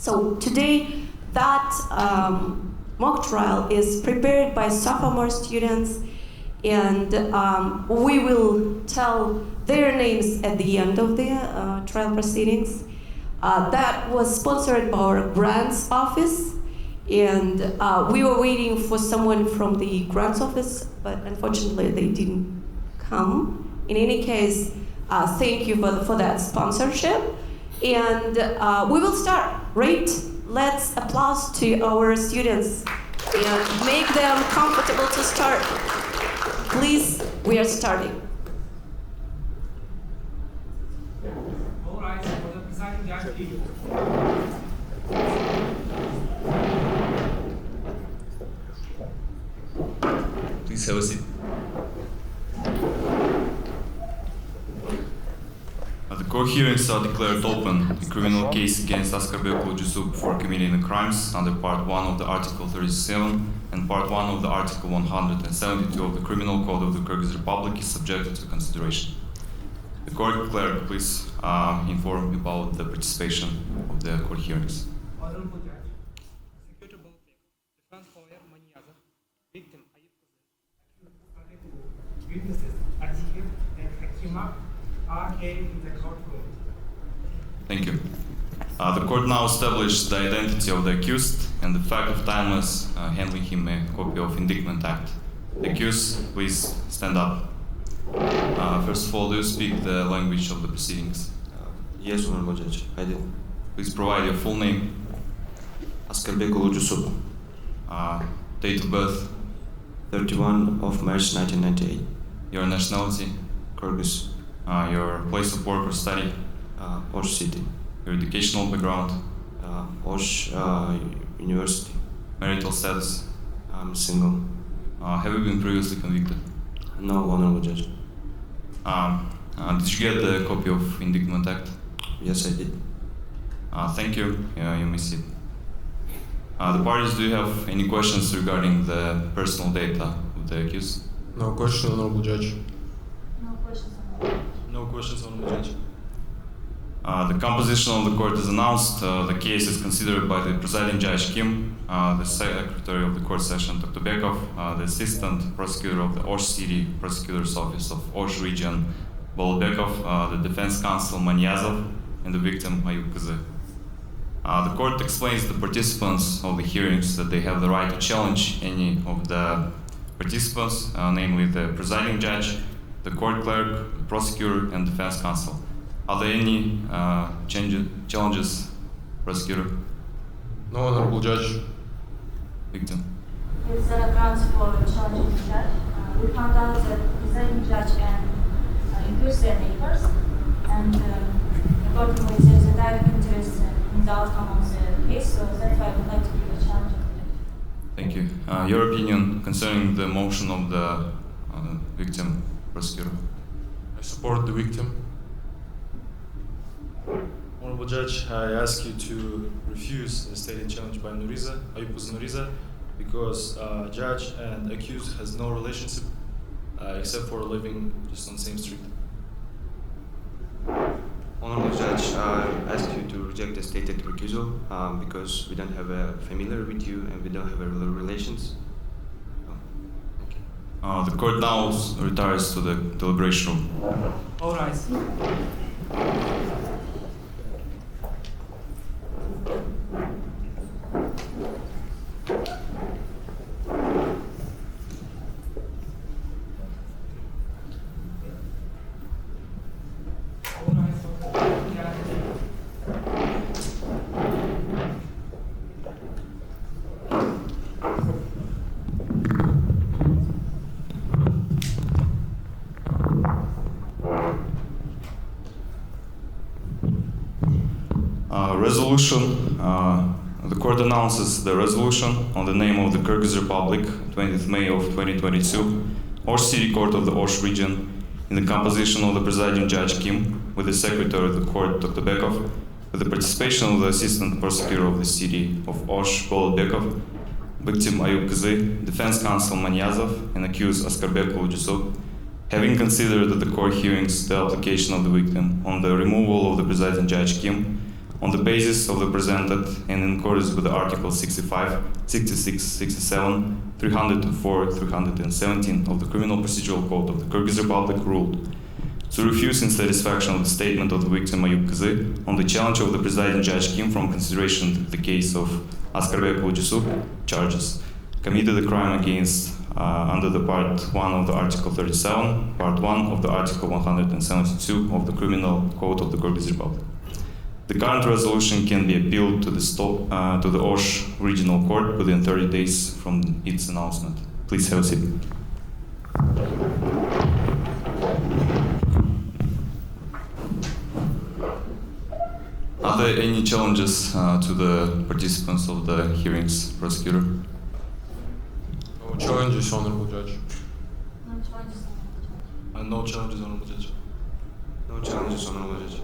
So today, that mock trial is prepared by sophomore students, and we will tell their names at the end of the trial proceedings. That was sponsored by our grants office, and we were waiting for someone from the grants office, but unfortunately they didn't come. In any case, thank you for that sponsorship. And we will start, right? Let's applause to our students and make them comfortable to start. Please, we are starting. All right, for the presiding judge, please. Please have a seat. The court hearings are declared open. The criminal case against Askarbekulu Jusub for committing the crimes under Part 1 of the Article 37 and Part 1 of the Article 172 of the Criminal Code of the Kyrgyz Republic is subjected to consideration. The court clerk, please inform about the participation of the court hearings. Honorable Judge, Prosecutor Boltek, defense lawyer Maniazov, victim witnesses Adil and Hakima are here in the courtroom. Thank you. The court now established the identity of the accused and the fact of timeless handing him a copy of Indictment Act. The accused, please stand up. First of all, do you speak the language of the proceedings? Yes, Honorable Judge, I did. Please provide your full name, Askarbekulu Jusub, date of birth, 31 of March 1998, your nationality, Kyrgyz, your place of work or study, Osh City, your educational background, Osh University. marital status. I'm single. Have you been previously convicted? No, Honorable Judge. Did you get the copy of Indictment Act? Yes, I did. Thank you. You may sit. The parties, do you have any questions regarding the personal data of the accused? No question, Honorable Judge. No questions, Honorable Judge. No questions, Honorable Judge. The composition of the court is announced. The case is considered by the presiding judge Kim, the secretary of the court session Toktobekov, the assistant prosecutor of the Osh City Prosecutor's Office of Osh Region Bolobekov, the defense counsel Maniazov, and the victim Ayub Kazı. The court explains to the participants of the hearings that they have the right to challenge any of the participants, namely the presiding judge, the court clerk, the prosecutor, and defense counsel. Are there any challenges, prosecutor? No, Honorable Judge. Victim. Is there a grounds for challenging the judge? We found out that the presiding judge and accused their neighbors, and accordingly there is a direct interest in the outcome of the case, so that's why I would like to give a challenge. Thank you. Your opinion concerning the motion of the victim, prosecutor? I support the victim. Honorable Judge, I ask you to refuse the stated challenge by Nuriza, Ayupuz Nuriza, because judge and accused has no relationship except for living just on the same street. Honorable Judge, I ask you to reject the stated recusal because we don't have a familiar with you and we don't have a relations. Thank you. The court now retires to the deliberation room. All right. Resolution. The court announces the resolution on the name of the Kyrgyz Republic, 20th May of 2022, Osh City Court of the Osh Region, in the composition of the presiding judge Kim, with the secretary of the court Toktobekov, with the participation of the assistant prosecutor of the city of Osh Bolobekov, victim Ayub Kazı, defense counsel Maniazov, and accused Askarbekulu Jusub, having considered at the court hearings the application of the victim on the removal of the presiding judge Kim, on the basis of the presented and in accordance with the Article 65, 66, 67, 304, 317 of the Criminal Procedural Code of the Kyrgyz Republic ruled to refuse in satisfaction of the statement of the victim Ayub Kızı on the challenge of the presiding judge Kim from consideration the case of Askarbek Yusuf charges committed a crime against under the Part 1 of the Article 37, Part 1 of the Article 172 of the Criminal Code of the Kyrgyz Republic. The current resolution can be appealed to the Osh Regional Court within 30 days from its announcement. Please have a seat. Are there any challenges to the participants of the hearings, prosecutor? No challenges, Honorable Judge. No challenges, No challenges, Honorable Judge. No challenges, Honorable Judge.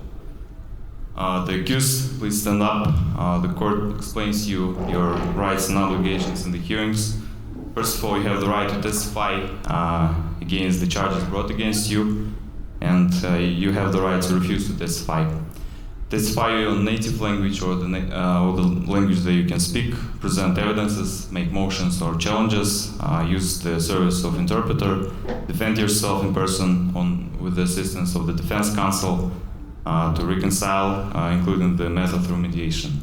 The accused, please stand up. The court explains you your rights and obligations in the hearings. First of all, you have the right to testify against the charges brought against you, and you have the right to refuse to testify. Testify your native language or the language that you can speak, present evidences, make motions or challenges, use the service of interpreter, defend yourself in person with the assistance of the defense counsel, to reconcile, including the method through mediation.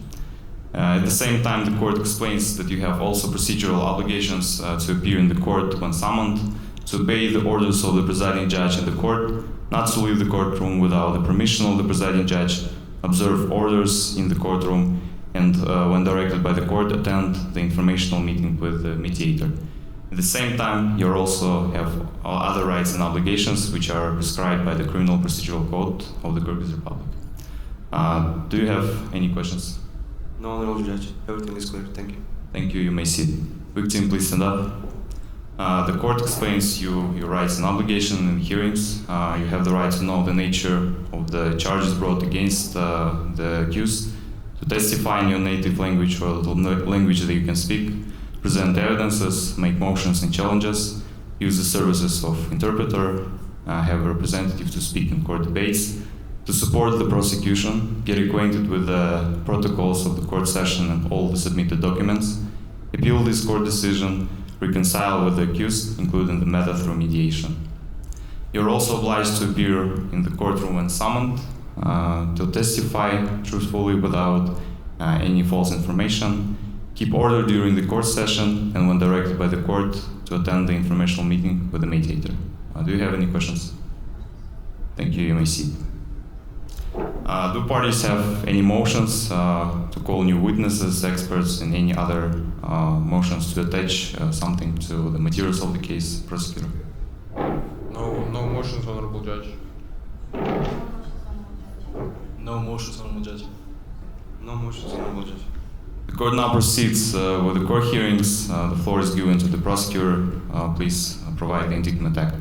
At the same time, the court explains that you have also procedural obligations to appear in the court when summoned, to obey the orders of the presiding judge in the court, not to leave the courtroom without the permission of the presiding judge, observe orders in the courtroom, and when directed by the court, attend the informational meeting with the mediator. At the same time, you also have other rights and obligations which are prescribed by the Criminal Procedural Code of the Kyrgyz Republic. Do you have any questions? No, Honorable Judge. Everything is clear. Thank you. Thank you. You may sit. Victim, please stand up. The court explains you your rights and obligations in hearings. You have the right to know the nature of the charges brought against the accused, to testify in your native language or the language that you can speak, present evidences, make motions and challenges, use the services of interpreter, have a representative to speak in court debates, to support the prosecution, get acquainted with the protocols of the court session and all the submitted documents, appeal this court decision, reconcile with the accused, including the method through mediation. You're also obliged to appear in the courtroom when summoned, to testify truthfully without any false information, keep order during the court session, and when directed by the court, to attend the informational meeting with the mediator. Do you have any questions? Thank you. You may sit. Do parties have any motions to call new witnesses, experts, and any other motions to attach something to the materials of the case, prosecutor? No motions, Honorable Judge. No motions, Honorable Judge. No motions, Honorable Judge. No motions, Honorable Judge. The court now proceeds with the court hearings. The floor is given to the prosecutor. Please provide the indictment act.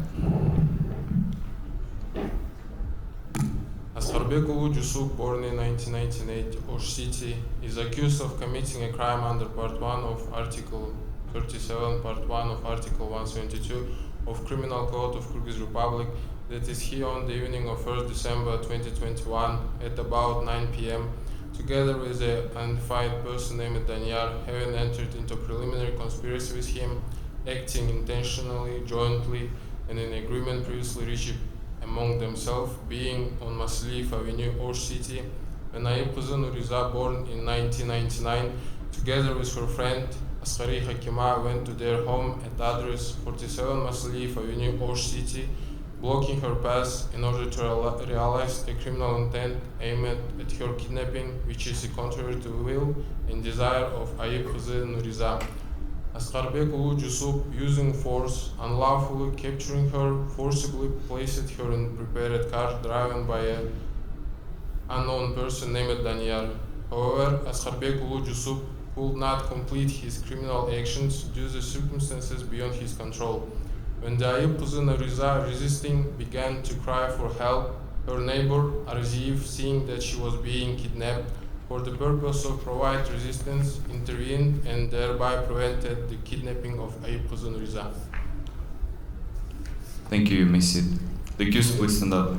Askarbek Yusuf, born in 1998, Osh City, is accused of committing a crime under Part 1 of Article 37, Part 1 of Article 172 of Criminal Code of Kyrgyz Republic, that is he on the evening of 1st December 2021 at about 9 p.m. together with an unidentified person named Danyar, having entered into preliminary conspiracy with him, acting intentionally, jointly, and in agreement previously reached among themselves, being on Masliyev Avenue, Osh City, when Ayub Kızı Nuriza, born in 1999, together with her friend Asghari Hakima, went to their home at address 47 Masliyev Avenue, Osh City, blocking her path in order to realize a criminal intent aimed at her kidnapping, which is contrary to the will and desire of Ayub Kızı Nuriza. Askarbek Yusuf, using force, unlawfully capturing her, forcibly placed her in a prepared car driven by an unknown person named Danyar. However, Askarbek Yusuf could not complete his criminal actions due to circumstances beyond his control. When the Ayub Kızı Nuriza, resisting, began to cry for help, her neighbor Arziyev, seeing that she was being kidnapped, for the purpose of provide resistance, intervened and thereby prevented the kidnapping of Ayub Kızı Nuriza. Thank you. You may sit. The accused, please stand up.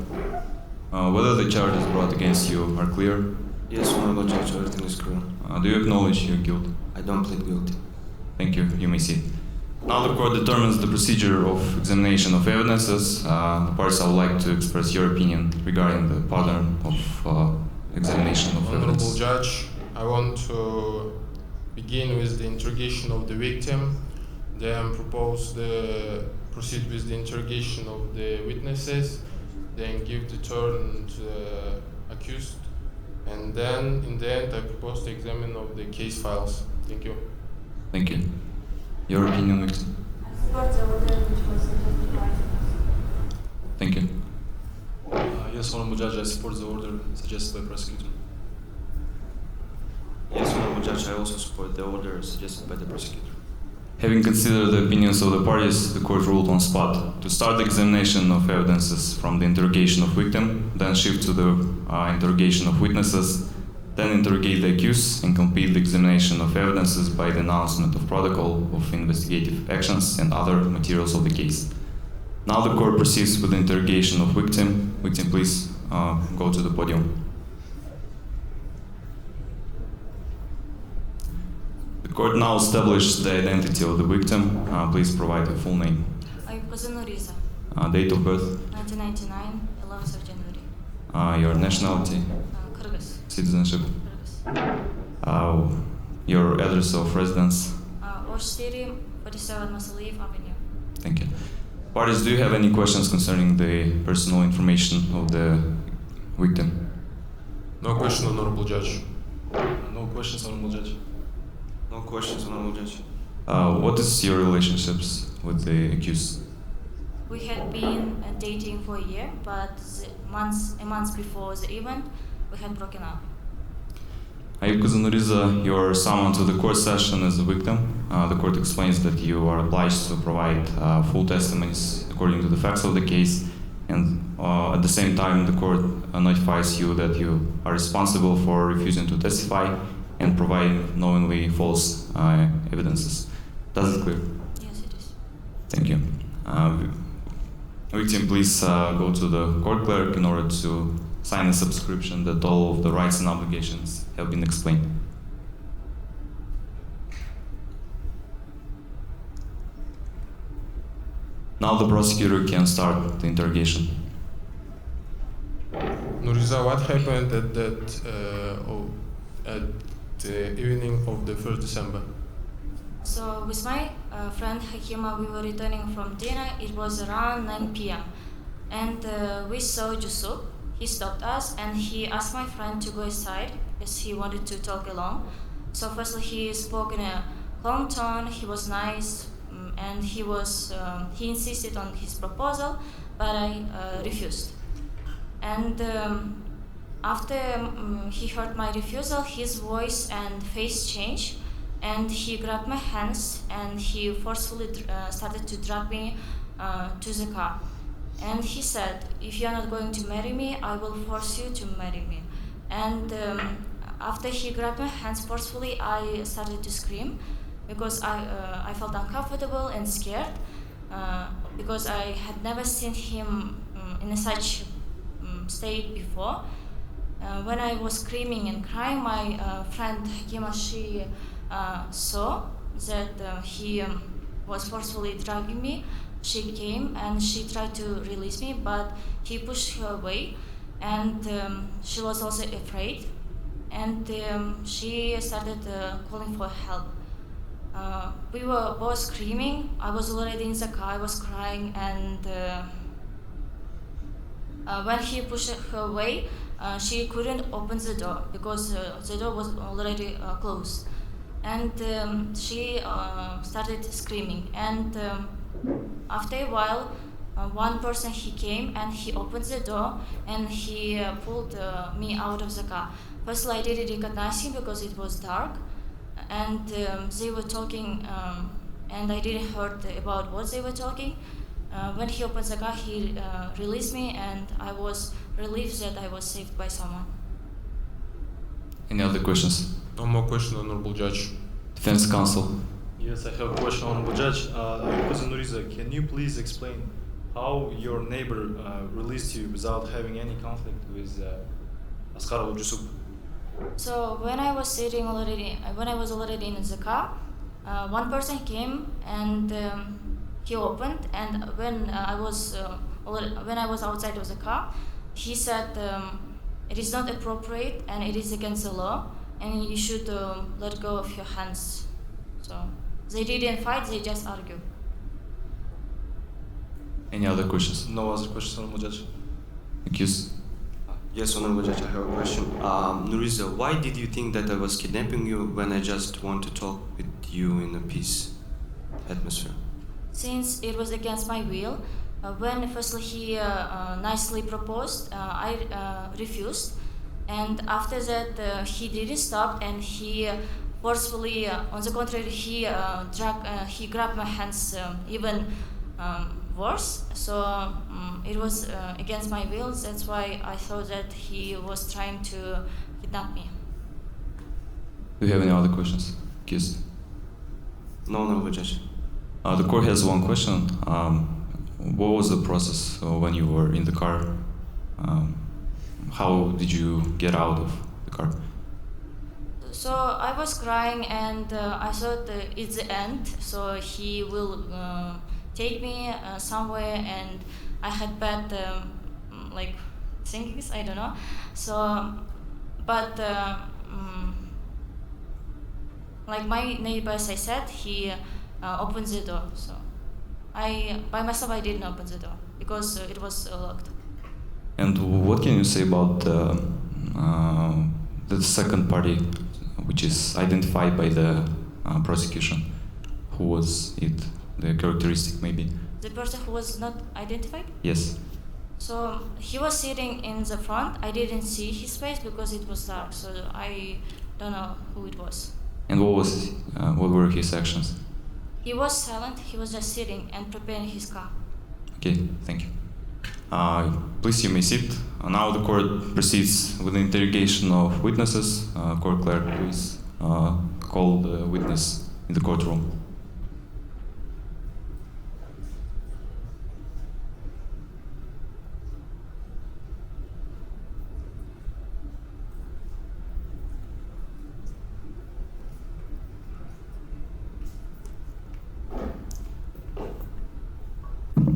Whether the charges brought against you are clear? Yes, Honorable Judge, everything is clear. Do you acknowledge your guilt? I don't plead guilty. Thank you. You may sit. Now the court determines the procedure of examination of evidences. The parties, I would like to express your opinion regarding the pattern of examination of Honorable evidence. Judge, I want to begin with the interrogation of the victim, then propose the proceed with the interrogation of the witnesses, then give the turn to the accused, and then in the end I propose to examine of the case files. Thank you. Thank you. Your opinion, victim? I support the order which was suggested by the Thank you. Yes, Honorable Judge, I support the order suggested by prosecutor. Yes, Honorable Judge, I also support the order suggested by the prosecutor. Having considered the opinions of the parties, the court ruled on spot to start the examination of evidences from the interrogation of victim, then shift to the interrogation of witnesses, then interrogate the accused and complete the examination of evidences by the announcement of protocol of investigative actions and other materials of the case. Now the court proceeds with the interrogation of victim. Victim, please go to the podium. The court now established the identity of the victim. Please provide your full name. Ayup Nuriza, Date of birth, 1999, 11th of January. your nationality, Kyrgyz. citizenship, Kyrgyz. your address of residence. Osh City, 47 Masaliyev Avenue. Thank you. Parties, do you have any questions concerning the personal information of the victim? No question, Honorable Judge. No questions, Honorable Judge. No questions, Honorable Judge. What is your relationships with the accused? We had been dating for a year, but a month before the event, we had broken up. Ayup Nuriza, you are summoned to the court session as a victim. The court explains that you are obliged to provide full testimonies according to the facts of the case, and at the same time the court notifies you that you are responsible for refusing to testify and providing knowingly false evidences. Does it clear? Yes, it is. Thank you. Victim, please go to the court clerk in order to sign a subscription that all of the rights and obligations have been explained. Now the prosecutor can start the interrogation. Nuriza, what happened at the evening of the 1st December? So with my friend Hakima, we were returning from dinner. It was around 9 p.m. And we saw Jusuf. He stopped us and he asked my friend to go aside as he wanted to talk alone. So firstly, he spoke in a calm tone. He was nice, and he insisted on his proposal, but I refused. And after he heard my refusal, his voice and face changed, and he grabbed my hands and he forcefully started to drag me to the car. And he said, if you are not going to marry me, I will force you to marry me. And after he grabbed my hands forcefully, I started to scream because I felt uncomfortable and scared because I had never seen him in such state before. When I was screaming and crying, my friend Hakima, she saw that he was forcefully dragging me. She came and she tried to release me, but he pushed her away, and she was also afraid, and she started calling for help. We were both screaming. I was already in the car, I was crying, and when he pushed her away, she couldn't open the door because the door was already closed. And she started screaming, and after a while, one person he came and he opened the door and he pulled me out of the car. First, I didn't recognize him because it was dark, and they were talking, and I didn't heard about what they were talking. When he opened the car, he released me, and I was relieved that I was saved by someone. Any other questions? No more question, Honorable Judge. Defense counsel. Yes, I have a question, Honorable Judge. Cousin Nuriza, can you please explain how your neighbor released you without having any conflict with Askarov Jusuf? So when I was already in the car, one person came and he opened. And when I was outside of the car, he said it is not appropriate and it is against the law, and you should let go of your hands. So they didn't fight; they just argue. Any other questions? No other questions, Honorable Judge. Accused? Yes, Honorable Judge, I have a question. Nuriza, why did you think that I was kidnapping you when I just want to talk with you in a peace atmosphere? Since it was against my will, when firstly he nicely proposed, I refused, and after that he didn't stop, and he forcefully, on the contrary, he grabbed my hands even worse. So it was against my will. That's why I thought that he was trying to kidnap me. Do you have any other questions? Accused? No, Honorable Judge. The court has one question. What was the process when you were in the car? How did you get out of the car? So I was crying, and I thought it's the end. So he will take me somewhere, and I had bad like thinkings. I don't know. So, but like my neighbor, as I said, he opened the door. So by myself I didn't open the door because it was locked. And what can you say about the second party, which is identified by the prosecution? Who was it? The characteristic, maybe? The person who was not identified? Yes. So he was sitting in the front. I didn't see his face because it was dark, so I don't know who it was. And what were his actions? He was silent. He was just sitting and preparing his car. Okay, thank you. Please, you may sit. Now the court proceeds with the interrogation of witnesses. Court clerk, please call the witness in the courtroom.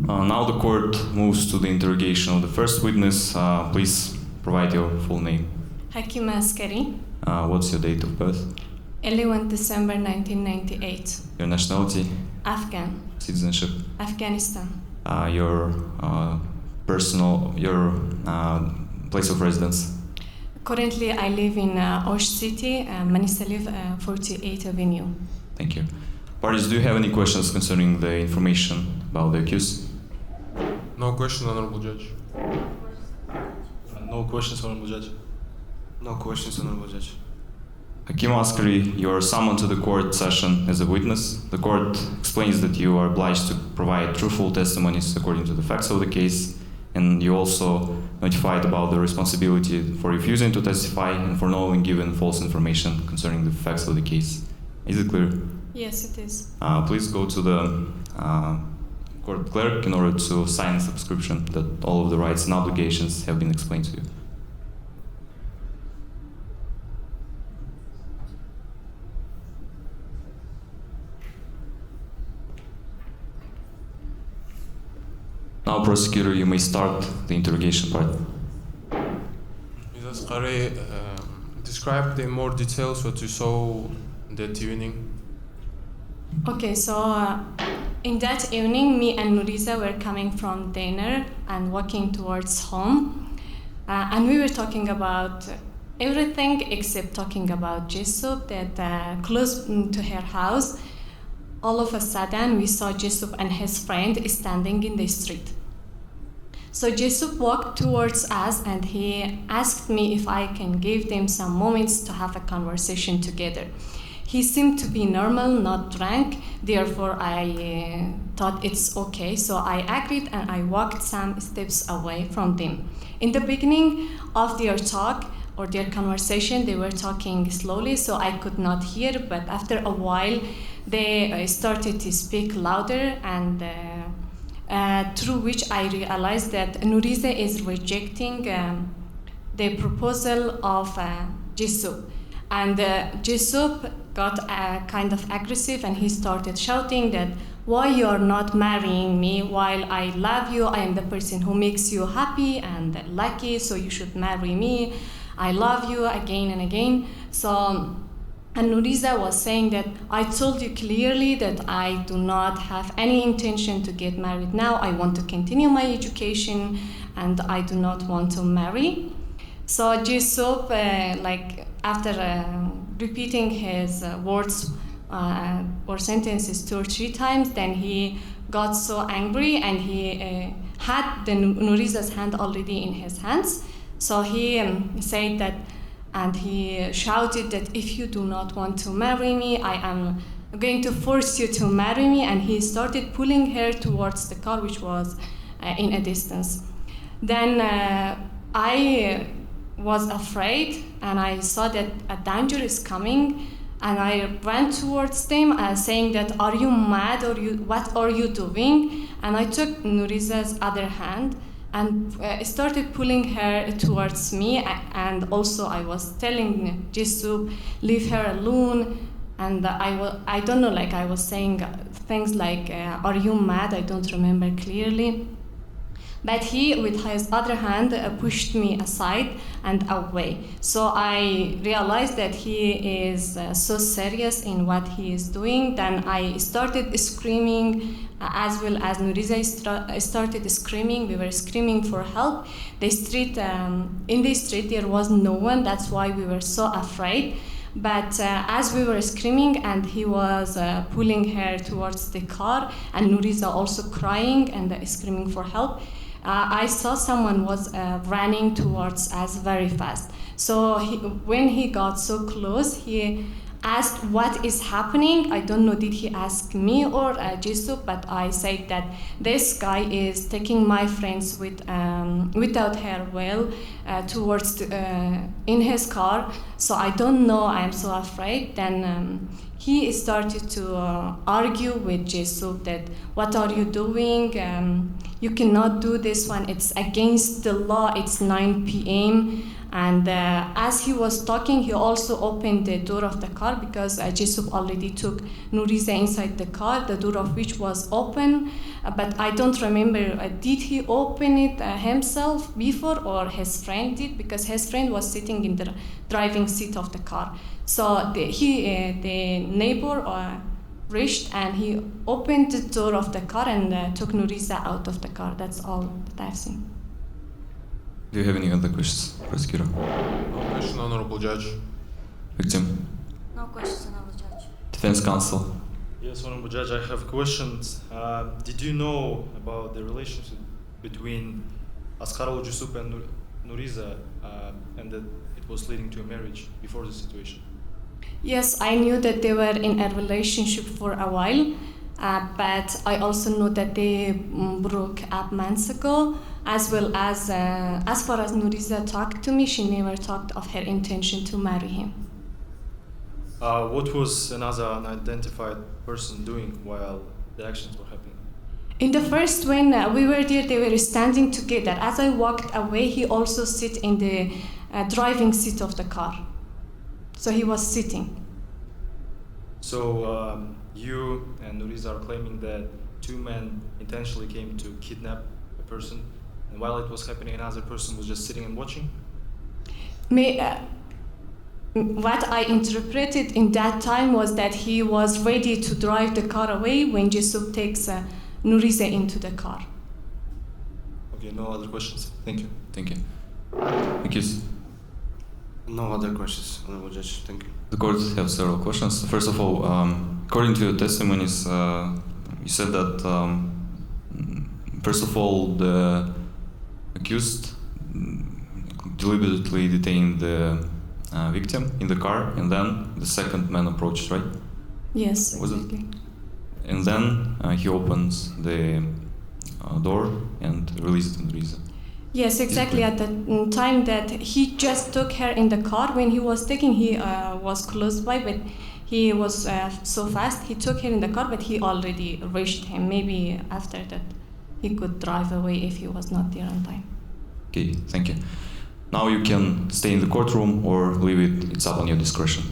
Now the court moves to the interrogation of the first witness. Please provide your full name. Hakim Askari, What's your date of birth? 11 December 1998. Your nationality? Afghan, Citizenship? Afghanistan. Your place of residence? Currently, I live in Osh City, Manisaliv, 48th Avenue. Thank you. Parties, do you have any questions concerning the information about the accused? No question, Honorable Judge. No questions, Honorable Judge. No questions, Honorable Judge. Hakim Askari, you are summoned to the court session as a witness. The court explains that you are obliged to provide truthful testimonies according to the facts of the case, and you also notified about the responsibility for refusing to testify and for knowing given false information concerning the facts of the case. Is it clear? Yes, it is. Please go to the court clerk in order to sign a subscription that all of the rights and obligations have been explained to you. Now, prosecutor, you may start the interrogation part. Ms. Askari, describe in more details what you saw that evening. Okay, so in that evening, me and Nuriza were coming from dinner and walking towards home. And we were talking about everything except talking about Jessup, that close to her house, all of a sudden we saw Jessup and his friend standing in the street. So Jessup walked towards us and he asked me if I can give them some moments to have a conversation together. He seemed to be normal, not drunk, therefore I thought it's okay. So I agreed and I walked some steps away from them. In the beginning of their talk or their conversation, they were talking slowly, so I could not hear, but after a while, they started to speak louder, and through which I realized that Nuriza is rejecting the proposal of Jisoo. And Jisoo got kind of aggressive, and he started shouting that, why you're not marrying me while I love you, I am the person who makes you happy and lucky, so you should marry me, I love you, again and again. So, and Nuriza was saying that I told you clearly that I do not have any intention to get married now, I want to continue my education and I do not want to marry. So Jisoo, like after repeating his words or sentences 2 or 3 times, then he got so angry and he had the Nuriza's hand already in his hands. So he said that, and he shouted that if you do not want to marry me, I am going to force you to marry me. And he started pulling her towards the car, which was in a distance. Then I was afraid, and I saw that a danger is coming, and I ran towards them saying that, are you mad, or what are you doing? And I took Nuriza's other hand and started pulling her towards me, and also I was telling Jisoo, leave her alone. And I don't know, like I was saying things like, are you mad? I don't remember clearly. But he, with his other hand, pushed me aside and away. So I realized that he is so serious in what he is doing. Then I started screaming, as well as Nuriza started screaming. We were screaming for help. In the street there was no one. That's why we were so afraid. But as we were screaming and he was pulling her towards the car, and Nuriza also crying and screaming for help, I saw someone was running towards us very fast. So when he got so close, he asked what is happening. I don't know, did he ask me or Jisoo, but I said that this guy is taking my friends without her will towards in his car. So I don't know, I'm so afraid. Then he started to argue with Jisoo that, what are you doing? You cannot do this one, it's against the law, it's 9 p.m. And as he was talking, he also opened the door of the car, because Jisoo already took Nuriza inside the car, the door of which was open. But I don't remember, did he open it himself before, or his friend did? Because his friend was sitting in the driving seat of the car. So the neighbor reached and he opened the door of the car and took Nuriza out of the car. That's all that I've seen. Do you have any other questions, prosecutor? No question, Honorable Judge. Victim? No questions, Honorable Judge. Defense counsel? Yes, Honorable Judge, I have questions. Did you know about the relationship between Askaroglu Jusuf and Nuriza, and that it was leading to a marriage before the situation? Yes, I knew that they were in a relationship for a while, but I also know that they broke up months ago, as well as far as Nuriza talked to me, she never talked of her intention to marry him. What was another unidentified person doing while the actions were happening? In the first, when we were there, they were standing together. As I walked away, he also sit in the driving seat of the car. So he was sitting. So you and Nuriza are claiming that 2 men intentionally came to kidnap a person, and while it was happening, another person was just sitting and watching? What I interpreted in that time was that he was ready to drive the car away when Jusuf takes Nuriza into the car. Okay, no other questions. Thank you. Thank you. Thank you. No other questions, Honorable Judge. Thank you. The court have several questions. First of all, according to your testimonies, you said that first of all, the accused deliberately detained the victim in the car, and then the second man approached, right? Yes, Was exactly. And then he opens the door and released Nuriza. Yes, exactly. At the time that he just took her in the car, when he was taking, he was close by, but he was so fast. He took her in the car, but he already reached him. Maybe after that, he could drive away if he was not there on time. Okay, thank you. Now you can stay in the courtroom or leave it, it's up on your discretion.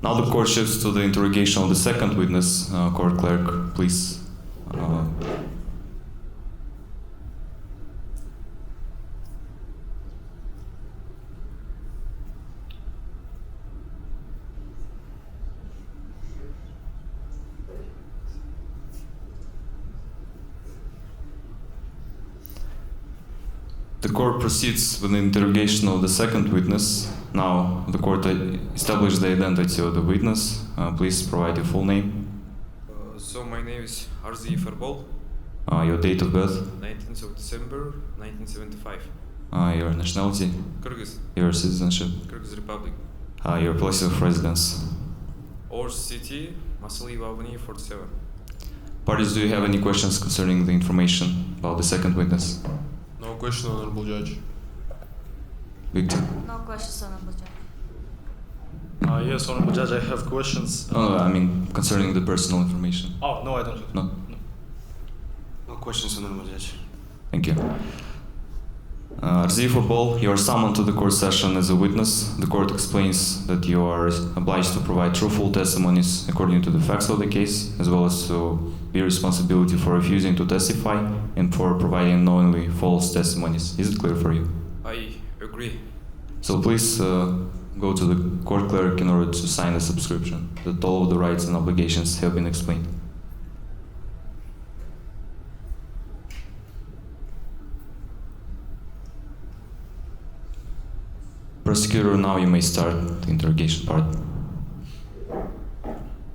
Now the court shifts to the interrogation of the second witness. Court clerk, please. The court proceeds with the interrogation of the second witness. Now the court established the identity of the witness. Please provide your full name. So my name is Arzi Farbol, Your date of birth. 19th of December 1975. Your nationality. Kyrgyz, Your citizenship. Kyrgyz Republic. Your place of residence. Osh City, Masaliva Avenue 47. Parties, do you have any questions concerning the information about the second witness? No question, Honorable Judge. Victim. No questions, Honorable Judge. Yes, Honorable Judge, I have questions. No, I mean concerning the personal information. Oh, no, I don't have. No. No questions, Honorable Judge. Thank you. Arzi Forbol, you are summoned to the court session as a witness. The court explains that you are obliged to provide truthful testimonies according to the facts of the case, as well as to bear responsibility for refusing to testify and for providing knowingly false testimonies. Is it clear for you? I agree. So please go to the court clerk in order to sign the subscription that all of the rights and obligations have been explained. Prosecutor, now you may start the interrogation part.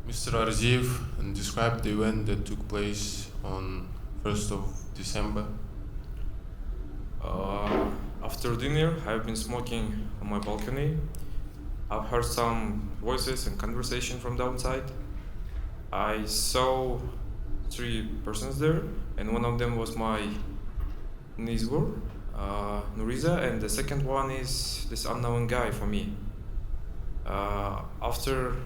Mr. Arziev, describe the event that took place on 1st of December. After dinner, I've been smoking on my balcony. I've heard some voices and conversation from the outside. I saw 3 persons there, and one of them was my neighbor, Nuriza, and the second one is this unknown guy for me. After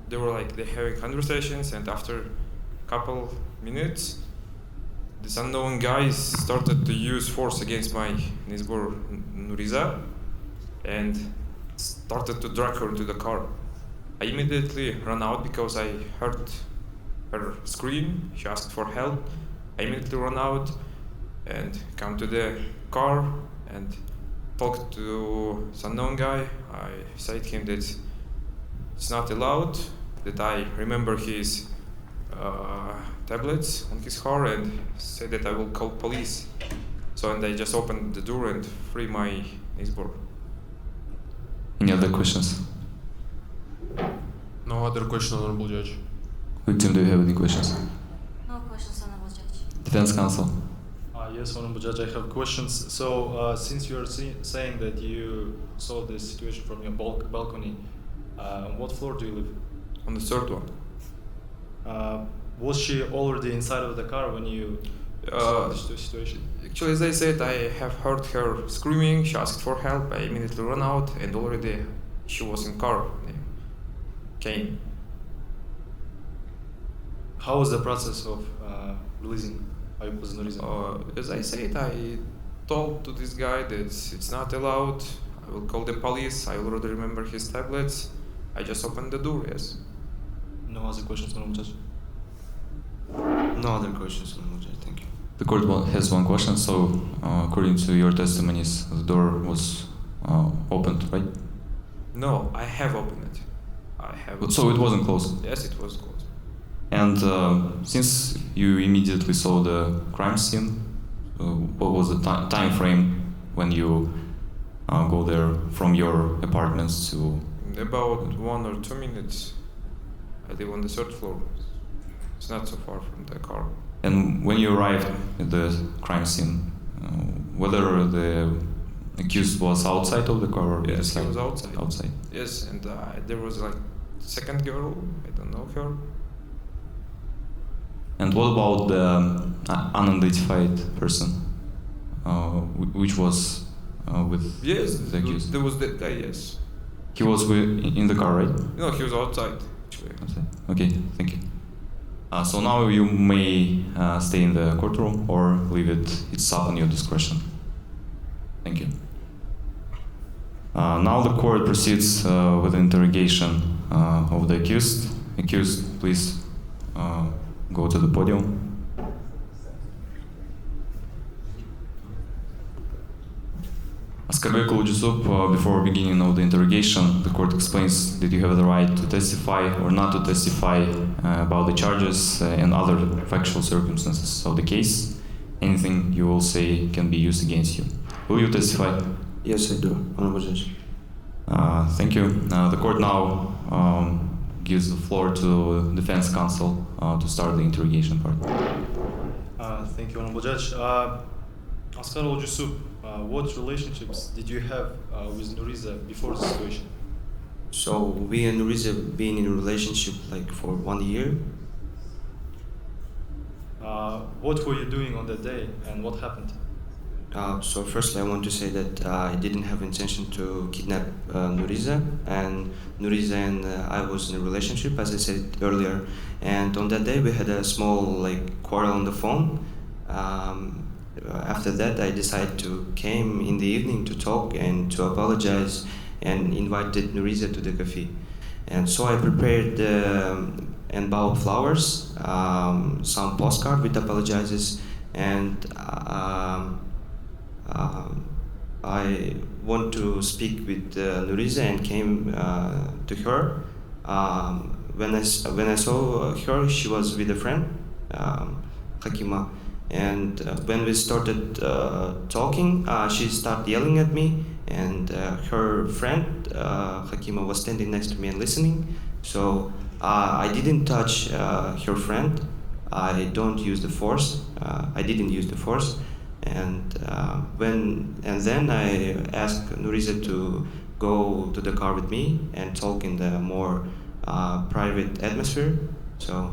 they were like they having conversations, and after a couple minutes, this unknown guy started to use force against my neighbor Nuriza, and started to drag her into the car. I immediately ran out because I heard her scream. She asked for help. I immediately ran out and come to the car and talked to this unknown guy. I said to him that it's not allowed, that I remember his tablets on his car, and said that I will call police. So, and I just opened the door and free my neighbor. Any other questions? No other question, Honorable Judge. Victim, do you have any questions? No questions, Honorable Judge. Defense counsel. Yes, Honorable Judge, I have questions. So, since you are saying that you saw this situation from your balcony, on what floor do you live? On the 3rd one. Was she already inside of the car when you saw this situation? Actually, as I said, I have heard her screaming. She asked for help. I immediately ran out, and already she was in car. Came. How was the process of releasing Ayup's Nuriza? As I said, I told to this guy that it's not allowed. I will call the police. I already remember his tablets. I just opened the door, yes. No other questions, Honorable Judge? No other questions, Honorable Judge. Thank you. The court has one question. So, according to your testimonies, the door was opened, right? No, I have opened it. I have. So it wasn't closed? Yes, it was closed. And since you immediately saw the crime scene, what was the time frame when you go there from your apartments to? About 1 or 2 minutes. I live on the 3rd floor. It's not so far from the car. And when you arrived at the crime scene, whether the accused was outside of the car or Yes, he inside? was outside. Outside. Yes, and there was like second girl. I don't know her. And what about the unidentified person, which was with Yes, the accused? there was that guy. Yes. He was in the car, right? No, he was outside. Actually. Outside. Okay, thank you. So now you may stay in the courtroom or leave it. It's up on your discretion. Thank you. Now the court proceeds with the interrogation of the accused. Accused, please go to the podium. Askarbeku Jusub, before beginning of the interrogation, the court explains that you have the right to testify or not to testify about the charges and other factual circumstances of the case. Anything you will say can be used against you. Will you testify? Yes, I do, Honorable Judge. Thank you. The court now gives the floor to defense counsel to start the interrogation part. Thank you, Honorable Judge. Askar Jusub, what relationships did you have with Nuriza before the situation? So we and Nuriza been in a relationship like for 1 year. What were you doing on that day and what happened? So firstly, I want to say that I didn't have intention to kidnap Nuriza, and Nuriza and I was in a relationship, as I said earlier. And on that day, we had a small quarrel on the phone. After that, I decided to came in the evening to talk and to apologize, and invited Nuriza to the cafe. And so I prepared and bought flowers, some postcard with apologizes, and I want to speak with Nuriza and came to her. When I saw her, she was with a friend, Hakima. And when we started talking, she started yelling at me, and her friend, Hakima, was standing next to me and listening. So I didn't touch her friend. I don't use the force. I didn't use the force. And then I asked Nuriza to go to the car with me and talk in the more private atmosphere. So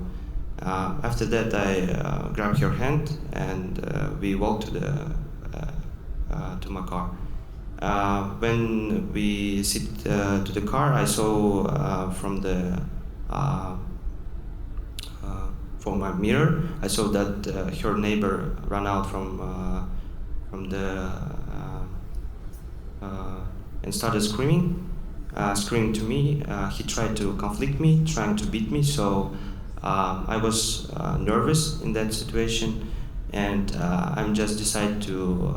after that, I grabbed her hand and we walked to my car. When we sit to the car, I saw from my mirror, I saw that her neighbor ran out from the and started screaming to me. He tried to conflict me, trying to beat me. So I was nervous in that situation, and I'm just decided to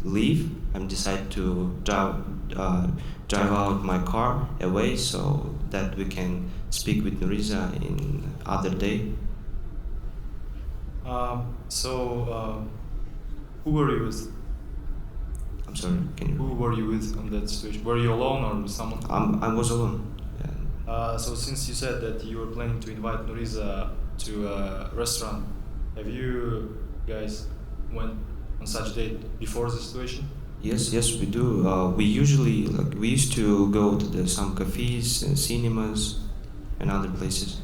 leave. I'm decided to drive out my car away so that we can speak with Nuriza in other day. Who were you with? I'm sorry, can you? Who were you with in that situation? Were you alone or with someone? I was alone. Yeah. So since you said that you were planning to invite Nuriza to a restaurant, have you guys went on such date before the situation? Yes, we do. We usually we used to go to some cafes and cinemas and other places.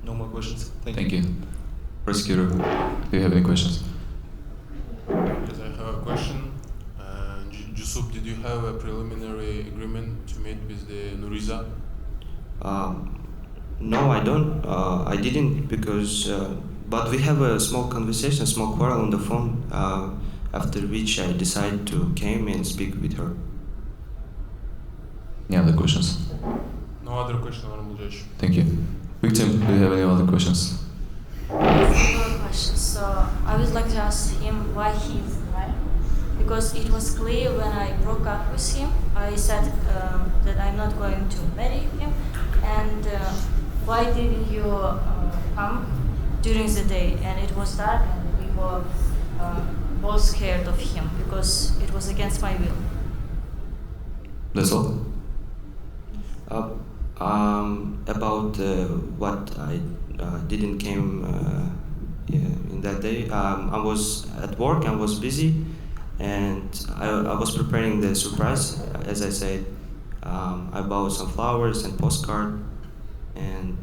No more questions. Thank you. Prosecutor, do you have any questions? Yes, I have a question. Jusub, did you have a preliminary agreement to meet with the Nuriza? No, I don't. I didn't because. But we have a small conversation, small quarrel on the phone. After which I decided to came and speak with her. Any other questions? No other question, Honorable Judge. Thank you. Victim, do you have any other questions? Another question. So I would like to ask him why he is lying, because it was clear when I broke up with him. I said that I'm not going to marry him, and why didn't you come during the day? And it was dark, and we were both scared of him because it was against my will. That's all. About what I didn't came in that day. I was at work. I was busy, and I was preparing the surprise. As I said, I bought some flowers and postcard, and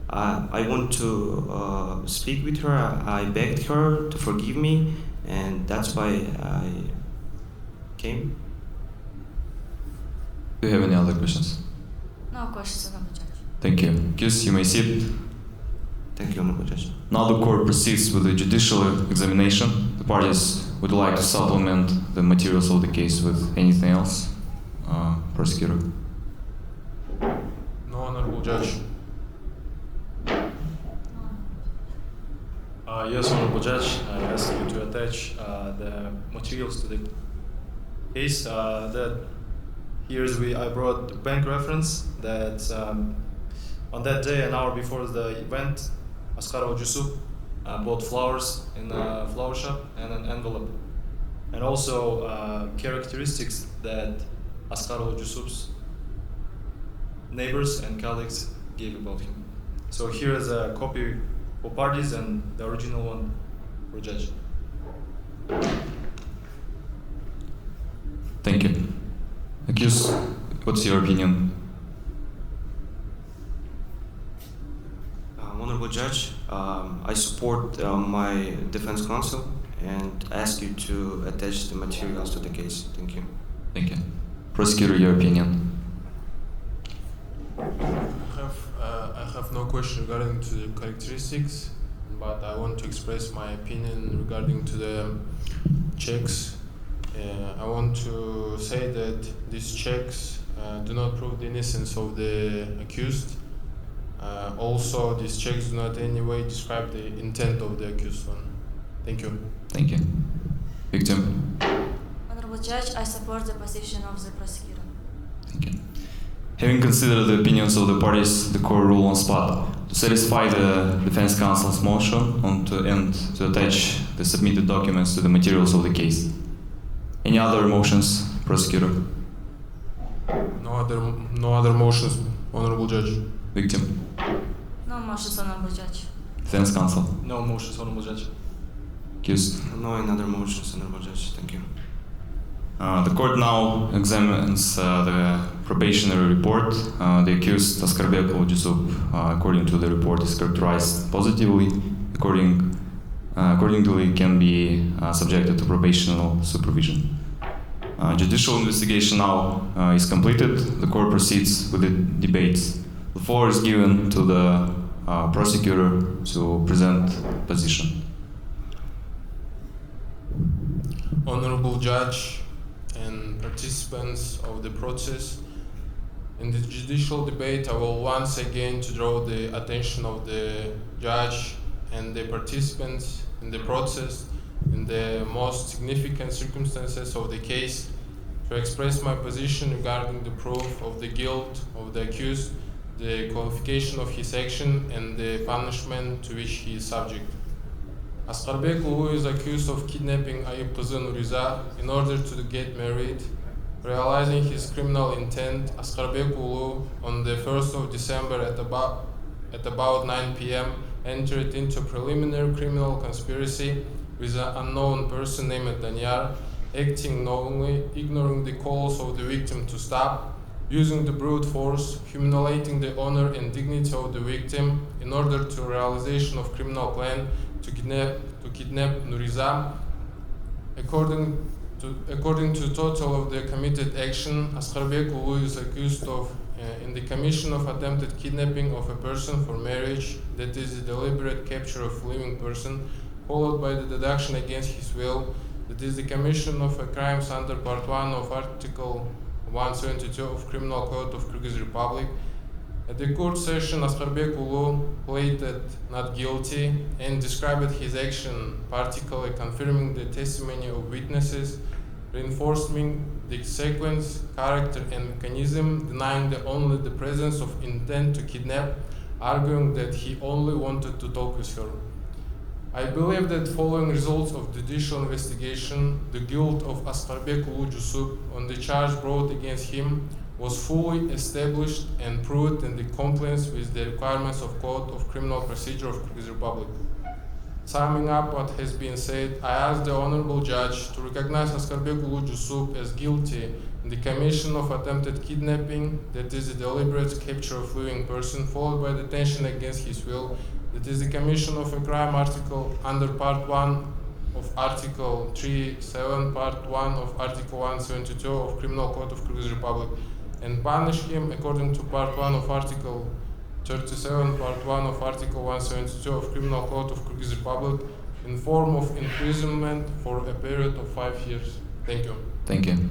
I want to speak with her. I begged her to forgive me, and that's why I came. Do you have any other questions? No questions, Honorable Judge. Thank you. Accused, you may sit. Thank you, Honorable Judge. Now the court proceeds with the judicial examination. The parties would like to supplement the materials of the case with anything else. Prosecutor. No, Honorable Judge. Yes, Honorable Judge, I ask you to attach the materials to the case. That I brought bank reference that on that day, an hour before the event, Askarov Jusuf bought flowers in a flower shop and an envelope, and also characteristics that Askarov Jusuf's neighbors and colleagues gave about him. So here is a copy for parties and the original one for judge. Thank you. Accused, what's your opinion? Honorable Judge, I support my defense counsel and ask you to attach the materials to the case. Thank you. Thank you. Prosecutor, your opinion? I have no question regarding to the characteristics, but I want to express my opinion regarding to the checks. I want to say that these checks do not prove the innocence of the accused. Also, these checks do not in any way describe the intent of the accused one. Thank you. Thank you. Victim? Honorable Judge, I support the position of the prosecutor. Thank you. Having considered the opinions of the parties, the court ruled on spot to satisfy the defense counsel's motion and to attach the submitted documents to the materials of the case. Any other motions, prosecutor? No other motions, Honorable Judge. Victim? No motions, Honorable Judge. Defense counsel? No motions, Honorable Judge. Accused? No another motions, Honorable Judge. Thank you. The court now examines the probationary report. The accused, Askarbek Jusuf, according to the report, is characterized positively. Accordingly, can be subjected to probational supervision. Judicial investigation now is completed. The court proceeds with the debates. The floor is given to the prosecutor to present position. Honorable Judge and participants of the process, in the judicial debate, I will once again to draw the attention of the judge and the participants in the process in the most significant circumstances of the case to express my position regarding the proof of the guilt of the accused, the qualification of his action, and the punishment to which he is subject. Askarbek Ulu is accused of kidnapping Ayub Kızı Nuriza in order to get married. Realizing his criminal intent, Askarbek Ulu, on the 1st of December at about 9 p.m., entered into a preliminary criminal conspiracy with an unknown person named Danyar, acting knowingly, ignoring the calls of the victim to stop, using the brute force, humiliating the honor and dignity of the victim in order to realization of criminal plan to kidnap Nuriza. According to total of the committed action, Askarbek Ulu is accused of in the commission of attempted kidnapping of a person for marriage, that is the deliberate capture of a living person, followed by the deduction against his will, that is the commission of a crimes under Part 1 of Article 172 of Criminal Code of Kyrgyz Republic. At the court session, Askarbek Ulu pleaded not guilty and described his action, particularly confirming the testimony of witnesses, reinforcing the sequence, character, and mechanism, denying only the presence of intent to kidnap, arguing that he only wanted to talk with her. I believe that following results of judicial investigation, the guilt of Askarbek Ulu Jusuf on the charge brought against him was fully established and proved in the compliance with the requirements of Code of Criminal Procedure of Kyrgyz Republic. Summing up what has been said, I ask the Honorable Judge to recognize Askarbek Ulu Jusuf as guilty in the commission of attempted kidnapping, that is the deliberate capture of living person, followed by detention against his will, that is the commission of a crime article under Part 1 of Article 3.7, Part 1 of Article 172 of Criminal Code of Kyrgyz Republic, and punish him according to Part 1 of Article 37, Part 1 of Article 172 of Criminal Code of Kyrgyz Republic in form of imprisonment for a period of 5 years. Thank you. Thank you.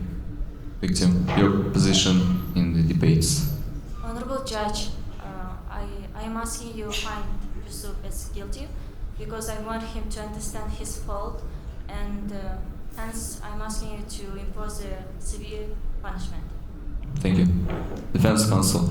Victim, your position in the debates. Honorable Judge, I am asking you to find Yusuf as guilty because I want him to understand his fault, and hence I'm asking you to impose a severe punishment. Thank you. Defense counsel.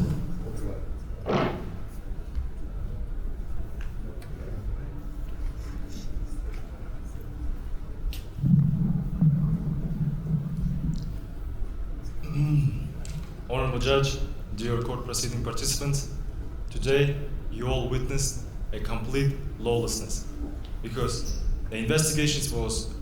Honorable Judge, dear court proceeding participants, today you all witnessed a complete lawlessness because the investigation was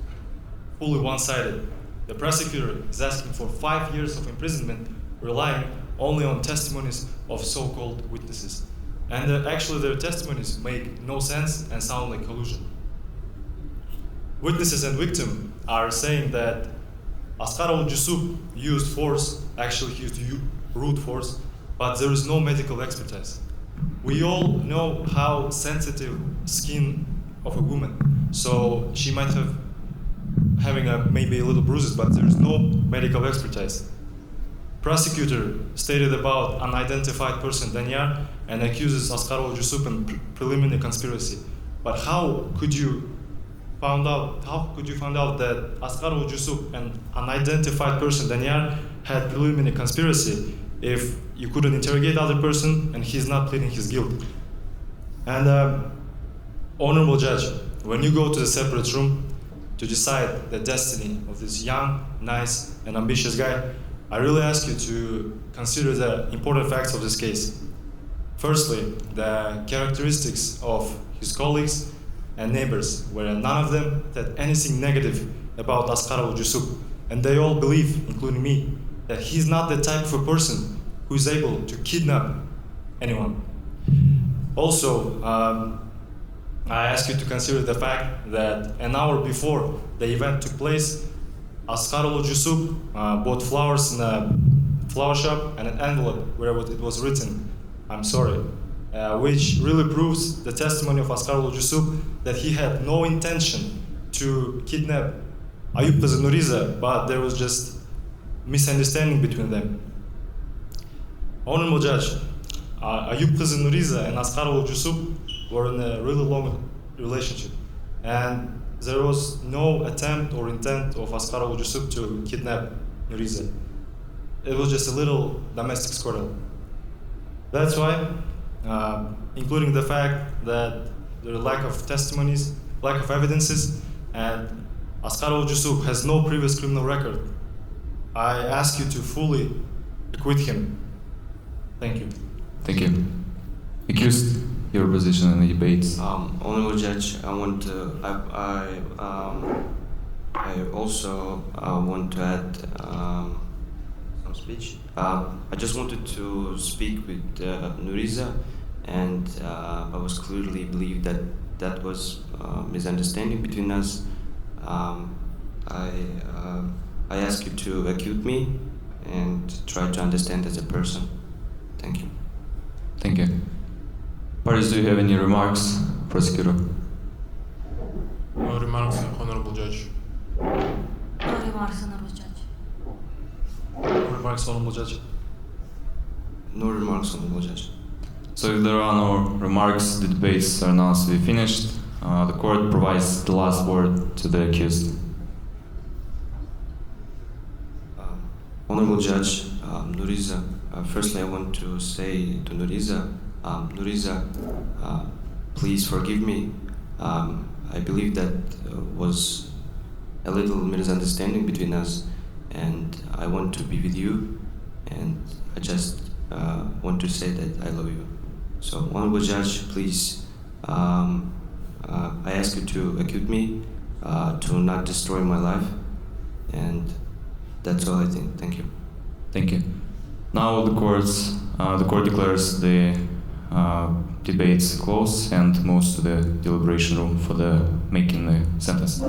fully one-sided. The prosecutor is asking for 5 years of imprisonment, relying only on testimonies of so-called witnesses. And actually their testimonies make no sense and sound like collusion. Witnesses and victim are saying that Askarov Yusuf used force, actually he used brute force, but there is no medical expertise. We all know how sensitive skin of a woman, so she might have having maybe a little bruises, but there is no medical expertise. Prosecutor stated about unidentified person Danyar and accuses Askarov Yusuf in preliminary conspiracy. But how could you find out that Askarov Yusuf and unidentified person Danyar had preliminary conspiracy if you couldn't interrogate other person and he's not pleading his guilt? And Honorable Judge, when you go to the separate room to decide the destiny of this young, nice, and ambitious guy, I really ask you to consider the important facts of this case. Firstly, the characteristics of his colleagues and neighbors, where none of them said anything negative about Askarov Yusuf, and they all believe, including me, that he's not the type of a person who is able to kidnap anyone. Also, I ask you to consider the fact that an hour before the event took place, Askarov Yusuf bought flowers in a flower shop and an envelope where it was written, "I'm sorry," which really proves the testimony of Askarov Yusuf that he had no intention to kidnap Ayub Nuriza, but there was just misunderstanding between them. Honorable Judge, Ayub Nuriza and Askarov Yusuf were in a really long relationship, and there was no attempt or intent of Askarov Yusuf to kidnap Nuriza. It was just a little domestic quarrel. That's why, including the fact that there are lack of testimonies, lack of evidences, and Askarov Yusuf has no previous criminal record, I ask you to fully acquit him. Thank you. Thank you. Accused, your position in the debates. Honorable Judge, I also want to add some speech. I just wanted to speak with Nuriza, and I was clearly believed that that was misunderstanding between us. I ask you to acquit me and try to understand as a person. Thank you. Thank you. Parties, do you have any remarks, prosecutor? No remarks, Honorable Judge. No remarks, Honorable Judge. No remarks, Honorable Judge. No remarks, Honorable Judge. So if there are no remarks, the debates are now to be finished. The court provides the last word to the accused. Honorable Judge, Nuriza, firstly I want to say to Nuriza, please forgive me. I believe that was a little misunderstanding between us, and I want to be with you, and I just want to say that I love you. So, Honorable Judge, please, I ask you to acquit me, to not destroy my life, and that's all I think. Thank you. Thank you. Now the court declares the debates closed and moves to the deliberation room for the making the sentence.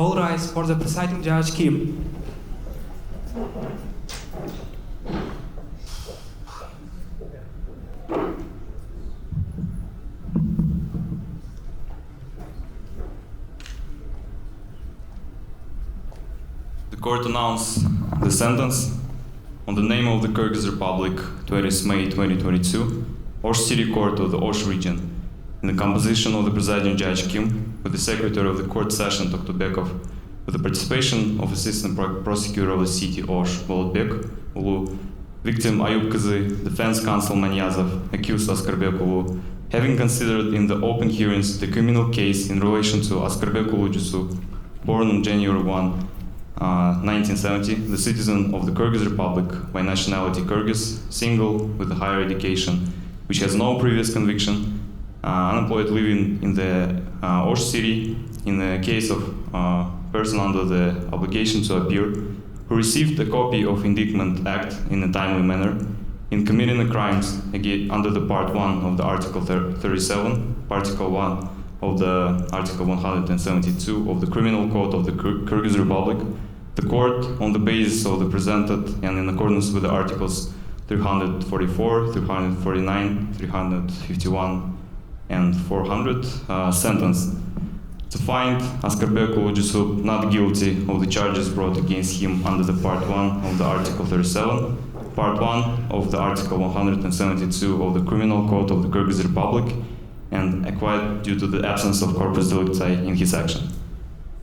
all rise for the presiding judge Kim. The court announced the sentence on the name of the Kyrgyz Republic, 20th May 2022, Osh City Court of the Osh region, in the composition of the presiding judge Kim, with the secretary of the court session Toktobekov, with the participation of assistant prosecutor of the city Osh Volodbek Ulu, victim Ayub Kızı, defense counsel Manyazov, accused Askarbek Ulu, having considered in the open hearings the criminal case in relation to Askarbek Ulu Jusu, born on January 1, 1970, the citizen of the Kyrgyz Republic, by nationality Kyrgyz, single, with a higher education, which has no previous conviction, unemployed, living in the Osh city, in the case of person under the obligation to appear, who received a copy of Indictment Act in a timely manner, in committing the crimes again under the Part 1 of the Article 37, Article 1 of the Article 172 of the Criminal Code of the Kyrgyz Republic. The court, on the basis of the presented and in accordance with the Articles 344, 349, 351, and 400, sentenced to find Askarbek Ulu not guilty of the charges brought against him under the Part 1 of the Article 37, Part 1 of the Article 172 of the Criminal Code of the Kyrgyz Republic, and acquitted due to the absence of corpus delicti in his action.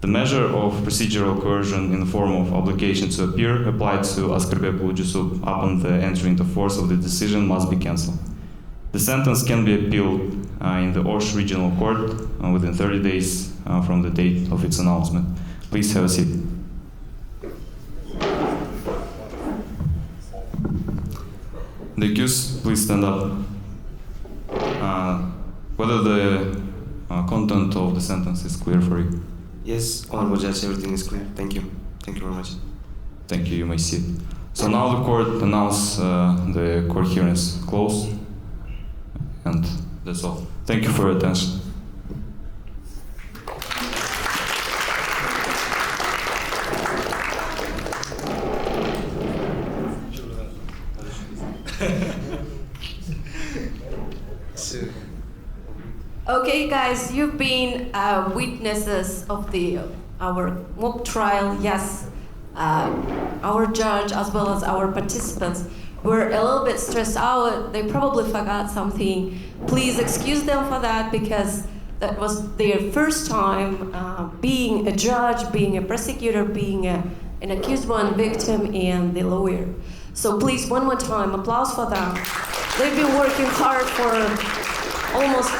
The measure of procedural coercion in the form of obligation to appear applied to Askarbek Ulu upon the entry into force of the decision must be cancelled. The sentence can be appealed in the Osh Regional Court within 30 days from the date of its announcement. Please have a seat. The accused, please stand up. Whether the content of the sentence is clear for you? Yes, Honorable Judge, everything is clear. Thank you. Thank you very much. Thank you, you may sit. So now the court announced the court hearings closed, and that's all. Thank you for your attention. Okay, guys, you've been witnesses of our mock trial. Yes, our judge as well as our participants were a little bit stressed out. They probably forgot something. Please excuse them for that, because that was their first time being a judge, being a prosecutor, being an accused one, victim, and the lawyer. So please, one more time, applause for them. They've been working hard for almost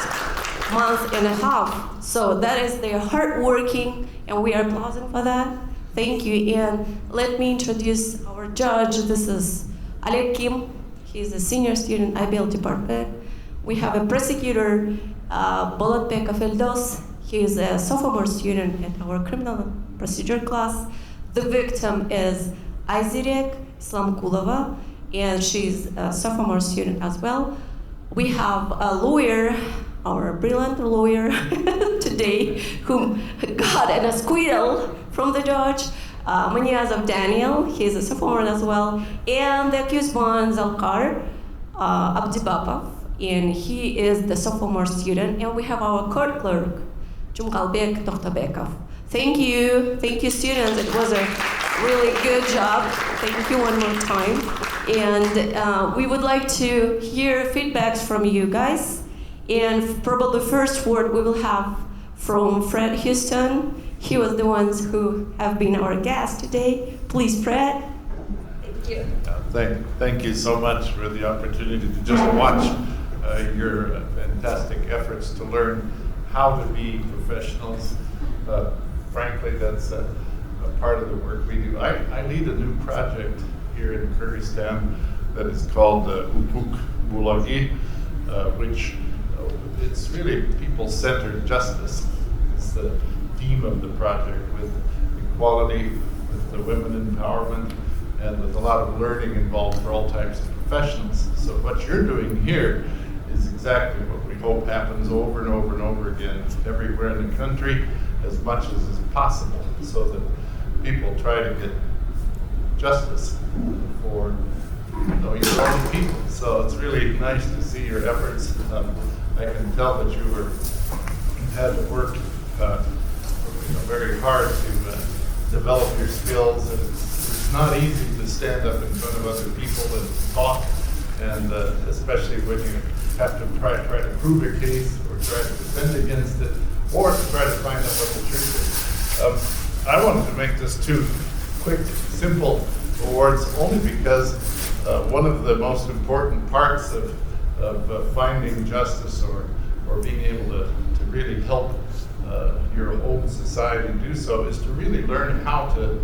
month and a half. So that is their hard working, and we are applauding for that. Thank you. And let me introduce our judge. This is Oleg Kim. He's a senior student, IBL department. We have a prosecutor, Bolotbekov Eldos. He is a sophomore student at our criminal procedure class. The victim is Aizirek Islamkulova, and she's a sophomore student as well. We have a lawyer, our brilliant lawyer today, who got an acquittal from the judge, Manyazov Daniel. He's a sophomore as well, and the accused one, Zalkar Abdibapov, and he is the sophomore student. And we have our court clerk, Jumkalbek Toktobekov. Thank you, students. It was a really good job. Thank you one more time. And we would like to hear feedbacks from you guys. And probably first word we will have from Fred Houston. He was the ones who have been our guest today. Please, Fred. Thank you. Thank you so much for the opportunity to just watch your fantastic efforts to learn how to be professionals. Frankly, that's a part of the work we do. I lead a new project here in Kyrgyzstan that is called Hukuk Bulagi, which it's really people-centered justice. It's the theme of the project, with equality, with the women empowerment, and with a lot of learning involved for all types of professionals. So what you're doing here is exactly what we pope happens over and over and over again everywhere in the country as much as is possible, so that people try to get justice for your own people. So it's really nice to see your efforts. I can tell that you had to work very hard to develop your skills, and it's not easy to stand up in front of other people and talk, and especially when you have to try to prove a case or try to defend against it, or to try to find out what the truth is. I wanted to make this 2 quick, simple awards only because one of the most important parts of finding justice or being able to really help your own society do so is to really learn how to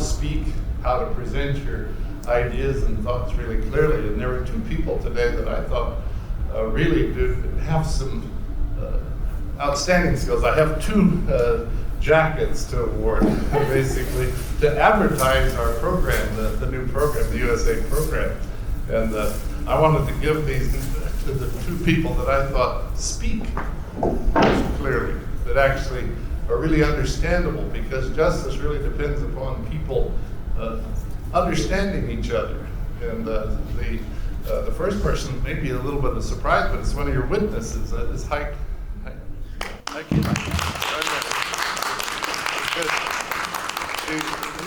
speak, how to present your ideas and thoughts really clearly. And there were 2 people today that I thought really did have some outstanding skills. I have 2 jackets to award, basically, to advertise our program, the new program, the USA program. And I wanted to give these to the 2 people that I thought speak most clearly, that actually are really understandable, because justice really depends upon people understanding each other. And the first person may be a little bit of a surprise, but it's one of your witnesses, is Heike. She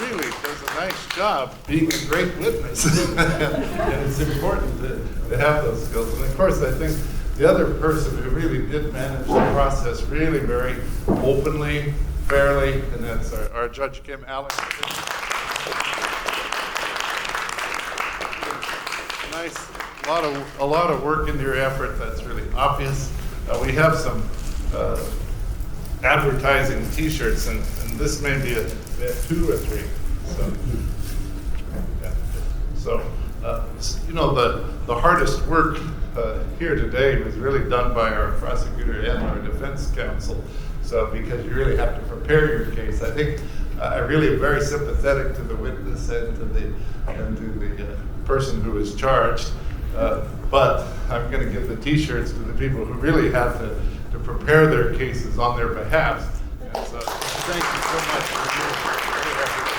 really does a nice job being a great witness. And it's important to have those skills. And of course, I think the other person who really did manage the process really very openly, fairly, and that's our Judge Kim Alex. Nice, a lot of work into your effort. That's really obvious. We have some advertising T-shirts, and this may be a 2 or 3. So, yeah. So the hardest work here today was really done by our prosecutor and our defense counsel. So, because you really have to prepare your case, I think I really am very sympathetic to the witness and to the person who is charged. But I'm going to give the T-shirts to the people who really have to prepare their cases on their behalf. And so, thank you so much for your effort.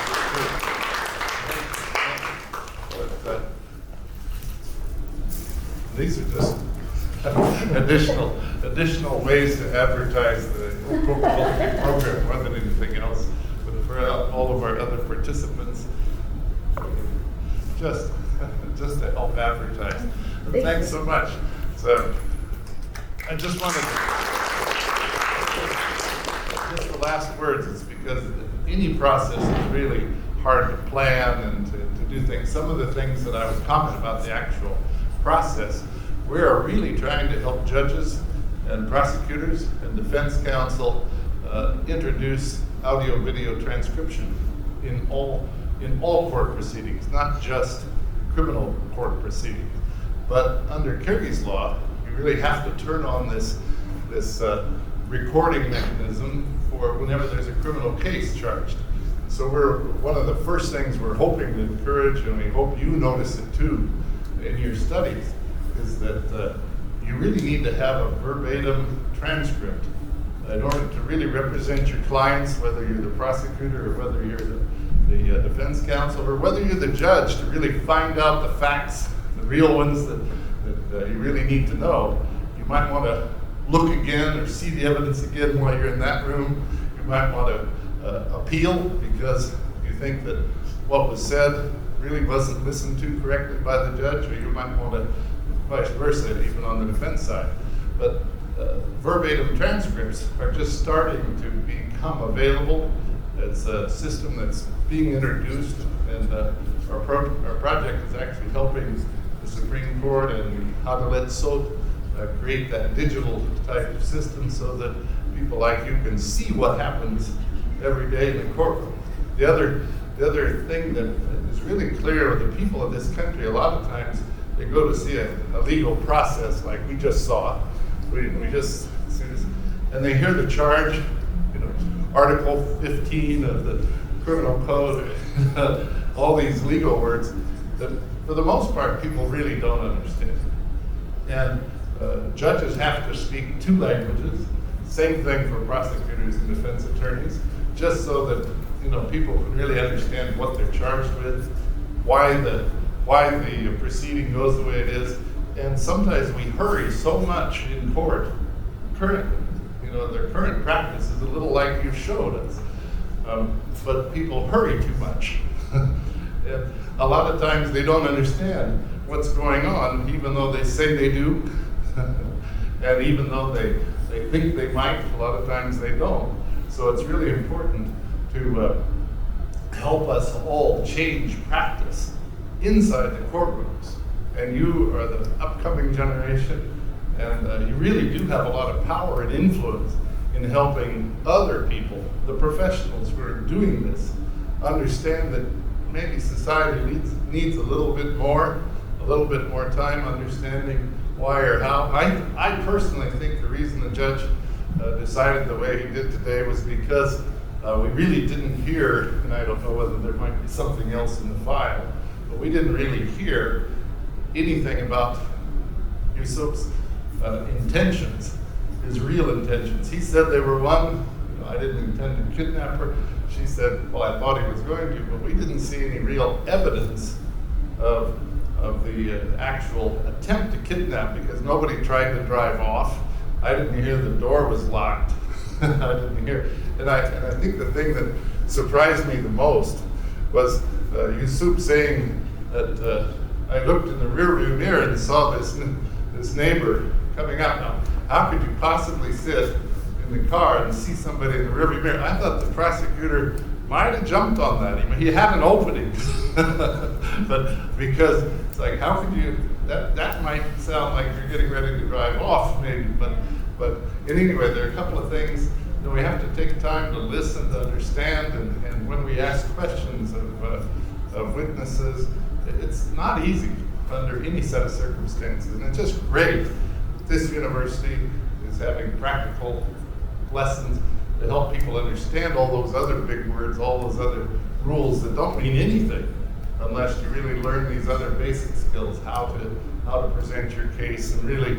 These are just additional ways to advertise the program more than anything else. But for all of our other participants, just to help advertise. But thanks so much. So I just wanted just the last words is because any process is really hard to plan and to do things. Some of the things that I would comment about the actual process, we are really trying to help judges and prosecutors and defense counsel introduce audio-video transcription in all court proceedings, not just criminal court proceedings. But under Kyrgyz law, you really have to turn on this recording mechanism for whenever there's a criminal case charged. So one of the first things we're hoping to encourage, and we hope you notice it too in your studies, is that you really need to have a verbatim transcript in order to really represent your clients, whether you're the prosecutor or whether you're the defense counsel or whether you're the judge, to really find out the facts, the real ones that you really need to know. You might want to look again or see the evidence again while you're in that room. You might want to appeal because you think that what was said really wasn't listened to correctly by the judge, or you might want to vice versa, even on the defense side. But verbatim transcripts are just starting to become available. It's a system that's being introduced, and our project is actually helping the Supreme Court and how to let SOT create that digital type of system so that people like you can see what happens every day in the courtroom. The other thing that is really clear with the people of this country, a lot of times they go to see a legal process like we just saw. We just see this, and they hear the charge, Article 15 of the Criminal Code, all these legal words that for the most part people really don't understand. And Judges have to speak 2 languages. Same thing for prosecutors and defense attorneys, just so that people can really understand what they're charged with, why the proceeding goes the way it is. And sometimes we hurry so much in court. Their current practice is a little like you showed us, but people hurry too much. And a lot of times they don't understand what's going on, even though they say they do, and even though they think they might, a lot of times they don't. So it's really important to help us all change practice inside the courtrooms. And you are the upcoming generation, and you really do have a lot of power and influence in helping other people, the professionals who are doing this, understand that maybe society needs a little bit more time understanding why or how. I personally think the reason the judge decided the way he did today was because we really didn't hear, and I don't know whether there might be something else in the file, but we didn't really hear anything about Yusuf's intentions, his real intentions. He said they were one, I didn't intend to kidnap her. She said, well, I thought he was going to, but we didn't see any real evidence of the actual attempt to kidnap, because nobody tried to drive off. I didn't hear the door was locked. I didn't hear, and I think the thing that surprised me the most was Yusuf saying that I looked in the rearview mirror and saw this neighbor coming up. Now, how could you possibly sit in the car and see somebody in the rearview mirror? I thought the prosecutor might have jumped on that. I mean, he had an opening, but because it's like, how could you? That might sound like you're getting ready to drive off, maybe. But anyway, there are a couple of things that we have to take time to listen, to understand, and when we ask questions of witnesses, it's not easy under any set of circumstances, and it's just great. This university is having practical lessons to help people understand all those other big words, all those other rules that don't mean anything unless you really learn these other basic skills, how to present your case and really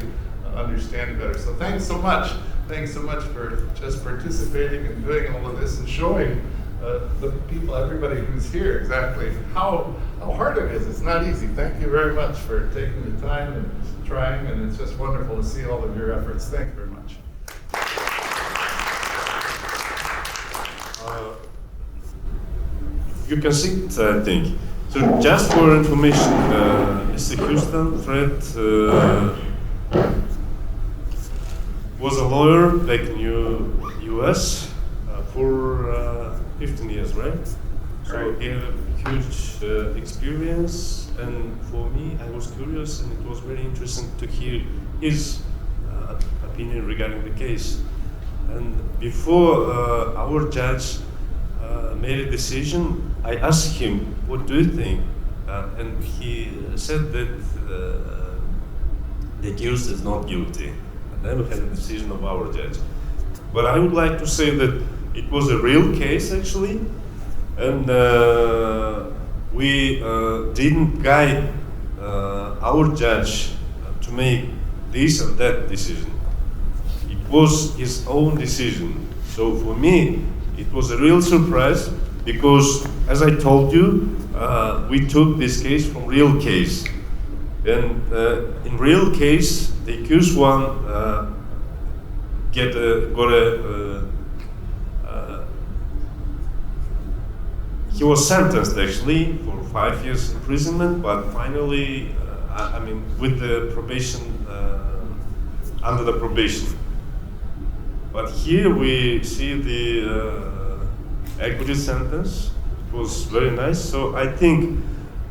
understand it better. So thanks so much. Thanks so much for just participating and doing all of this and showing the people, everybody who's here, exactly how hard it is. It's not easy. Thank you very much for taking the time and trying, and it's just wonderful to see all of your efforts. Thank you very much. You can see it, I think. So just for information, Mr. Houston, Fred, was a lawyer back in US for 15 years, right? So he had a huge experience, and for me, I was curious, and it was very interesting to hear his opinion regarding the case. And before our judge made a decision, I asked him, what do you think? And he said that the accused is not guilty. And then we had a decision of our judge. But I would like to say that it was a real case, actually, and we didn't guide our judge to make this or that decision. It was his own decision. So for me, it was a real surprise because, as I told you, we took this case from real case. And in real case, the accused one he was sentenced actually for 5 years imprisonment, but finally, with the probation, under the probation. But here we see the equity sentence. It was very nice. So I think,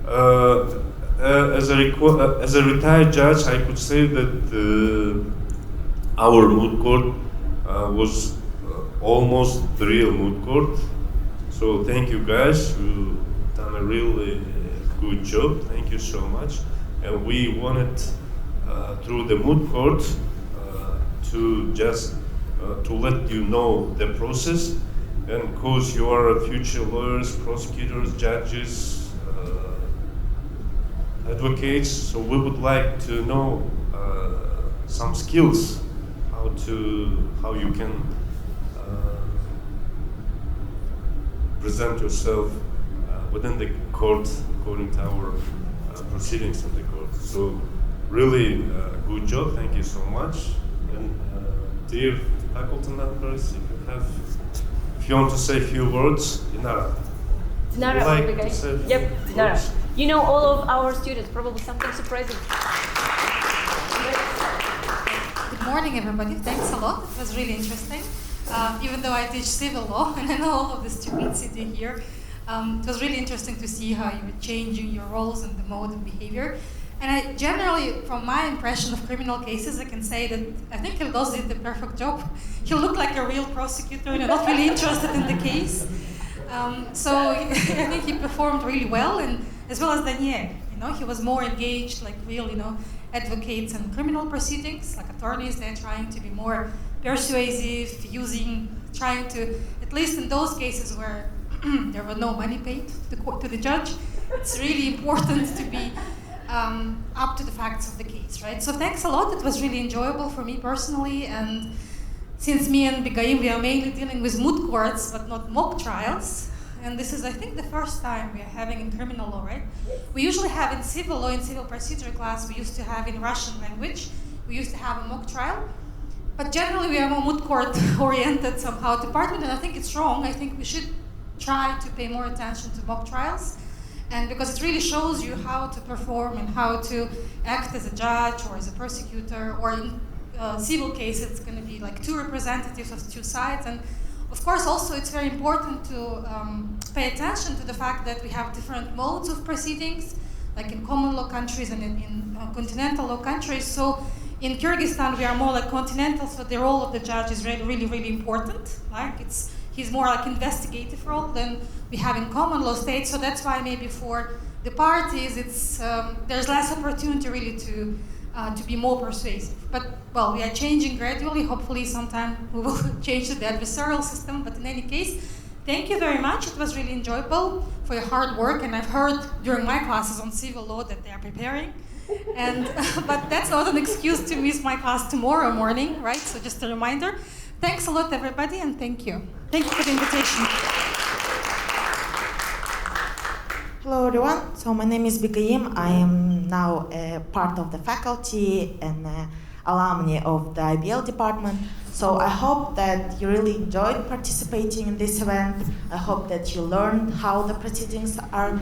as a retired judge, I could say that our moot court was almost the real moot court. So thank you guys, you've done a really good job. Thank you so much. And we wanted through the moot court to just to let you know the process, and because you are future lawyers, prosecutors, judges, advocates, so we would like to know some skills, how you can present yourself within the court according to our proceedings in the court. So really good job, thank you so much. And dear faculty members, if you want to say a few words, Dinara. Dinara, like okay. to say a few Yep, Dinara. words? You know all of our students, probably something surprising. Good morning, everybody. Thanks a lot. It was really interesting. Even though I teach civil law and I know all of the students sitting here, it was really interesting to see how you were changing your roles and the mode of behavior. And I generally, from my impression of criminal cases, I can say that I think Hildos did the perfect job. He looked like a real prosecutor, not really interested in the case. So I think he performed really well, and as well as Daniel. He was more engaged, like real, advocates in criminal proceedings, like attorneys. They're trying to be more persuasive, trying to, at least in those cases where there were no money paid to the judge, it's really important to be up to the facts of the case, right? So thanks a lot. It was really enjoyable for me personally, and since me and Bigaim, we are mainly dealing with moot courts, but not mock trials. And this is, I think, the first time we are having in criminal law, right? We usually have in civil law, in civil procedure class, we used to have in Russian language, we used to have a mock trial. But generally, we are more moot court-oriented somehow department, and I think it's wrong. I think we should try to pay more attention to mock trials, and because it really shows you how to perform and how to act as a judge or as a prosecutor, or in civil case, it's going to be like two representatives of two sides. And of course, also it's very important to pay attention to the fact that we have different modes of proceedings, like in common law countries and in continental law countries. So in Kyrgyzstan, we are more like continental, so the role of the judge is really, really important. He's more like investigative role than we have in common law states. So that's why maybe for the parties, it's there's less opportunity really to be more persuasive. But well, we are changing gradually. Hopefully, sometime we will change to the adversarial system. But in any case, thank you very much. It was really enjoyable for your hard work, and I've heard during my classes on civil law that they are preparing. And but that's not an excuse to miss my class tomorrow morning, right? So just a reminder. Thanks a lot, everybody, and thank you. Thank you for the invitation. Hello, everyone. So my name is Bigaim. I am now a part of the faculty and alumni of the IBL department. So I hope that you really enjoyed participating in this event. I hope that you learned how the proceedings are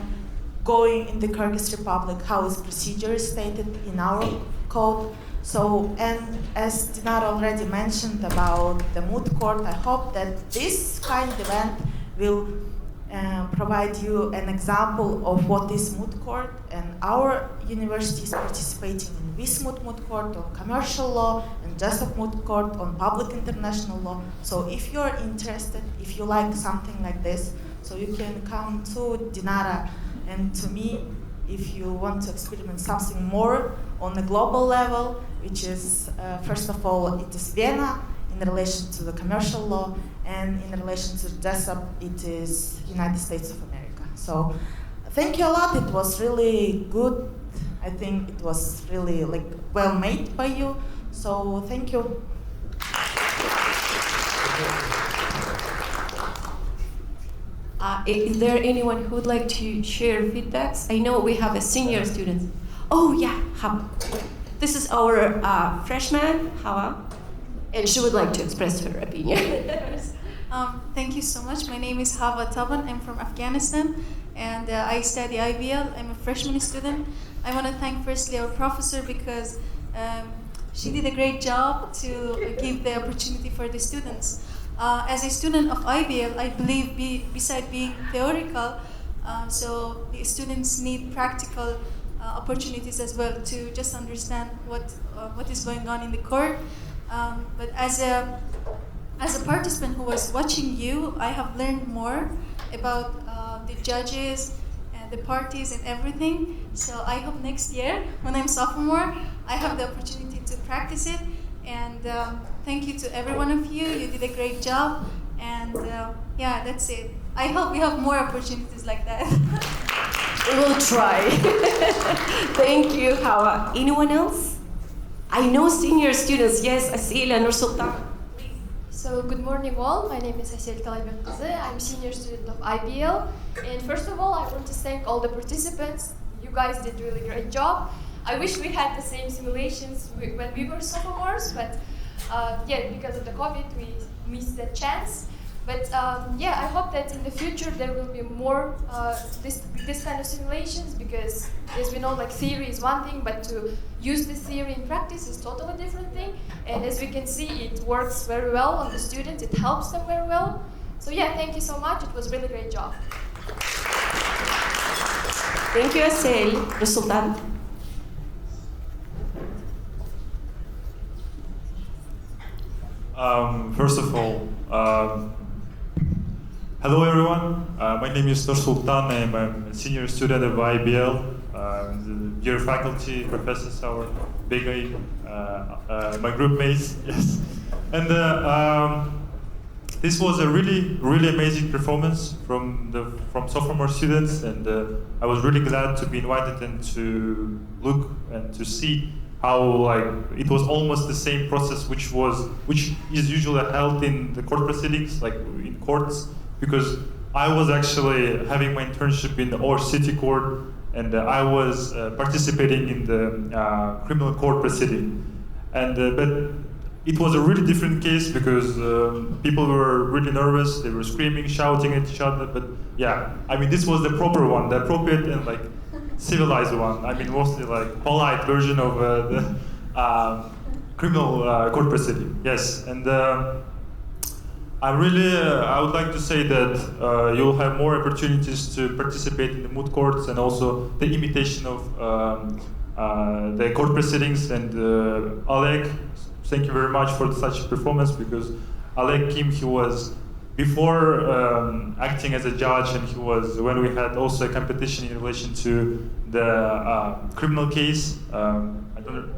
going in the Kyrgyz Republic, how is procedure stated in our code. So, and as Dinar already mentioned about the moot court, I hope that this kind of event will provide you an example of what is moot court, and our university is participating in Vismut moot court on commercial law and Jessup moot court on public international law. So if you're interested, if you like something like this, so you can come to Dinara and to me if you want to experiment something more on a global level, which is, first of all, it is Vienna in relation to the commercial law, and in relation to Jessup, it is United States of America. So thank you a lot. It was really good. I think it was really well made by you. So thank you. Is there anyone who would like to share feedbacks? I know we have a senior student. Oh yeah, Hawa. This is our freshman, Hawa, and she would like to express her opinion. Thank you so much. My name is Hawa Taban. I'm from Afghanistan, and I study IBL. I'm a freshman student. I want to thank firstly our professor because she did a great job to give the opportunity for the students. As a student of IBL, I believe beside being theoretical, so the students need practical opportunities as well to just understand what is going on in the court. But as a participant who was watching you, I have learned more about the judges and the parties and everything. So I hope next year, when I'm sophomore, I have the opportunity to practice it. And thank you to every one of you. You did a great job. And yeah, that's it. I hope we have more opportunities like that. We will try. Thank you, Hawa. Anyone else? I know senior students. Yes, Asila, Nursultan. So good morning all, my name is Asel Kalaybekqızı. I'm senior student of IBL. And first of all, I want to thank all the participants. You guys did really great job. I wish we had the same simulations when we were sophomores, but yeah, because of the COVID, we missed that chance. But yeah, I hope that in the future there will be more this kind of simulations, because as we know, like theory is one thing, but to use the theory in practice is totally different thing. And as we can see, it works very well on the students. It helps them very well. So yeah, thank you so much. It was really great job. Thank you, Asel. Nursultan. First of all, hello everyone. My name is Nursultan. I'm a senior student of IBL. Dear faculty, professors, our big my group mates, yes. And this was a really amazing performance from sophomore students, and I was really glad to be invited and to look and to see how like it was almost the same process which is usually held in the court proceedings, like in courts, because I was actually having my internship in our city court, and I was participating in the criminal court proceeding, and but it was a really different case because people were really nervous, they were screaming, shouting at each other, but yeah, I mean this was the proper one, the appropriate and like civilized one. I mean, mostly like polite version of the criminal court proceeding. Yes, and I would like to say that you'll have more opportunities to participate in the moot courts and also the imitation of the court proceedings. And Alek, thank you very much for such performance, because Alek Kim, he was before acting as a judge, and he was when we had also a competition in relation to the criminal case. I don't know.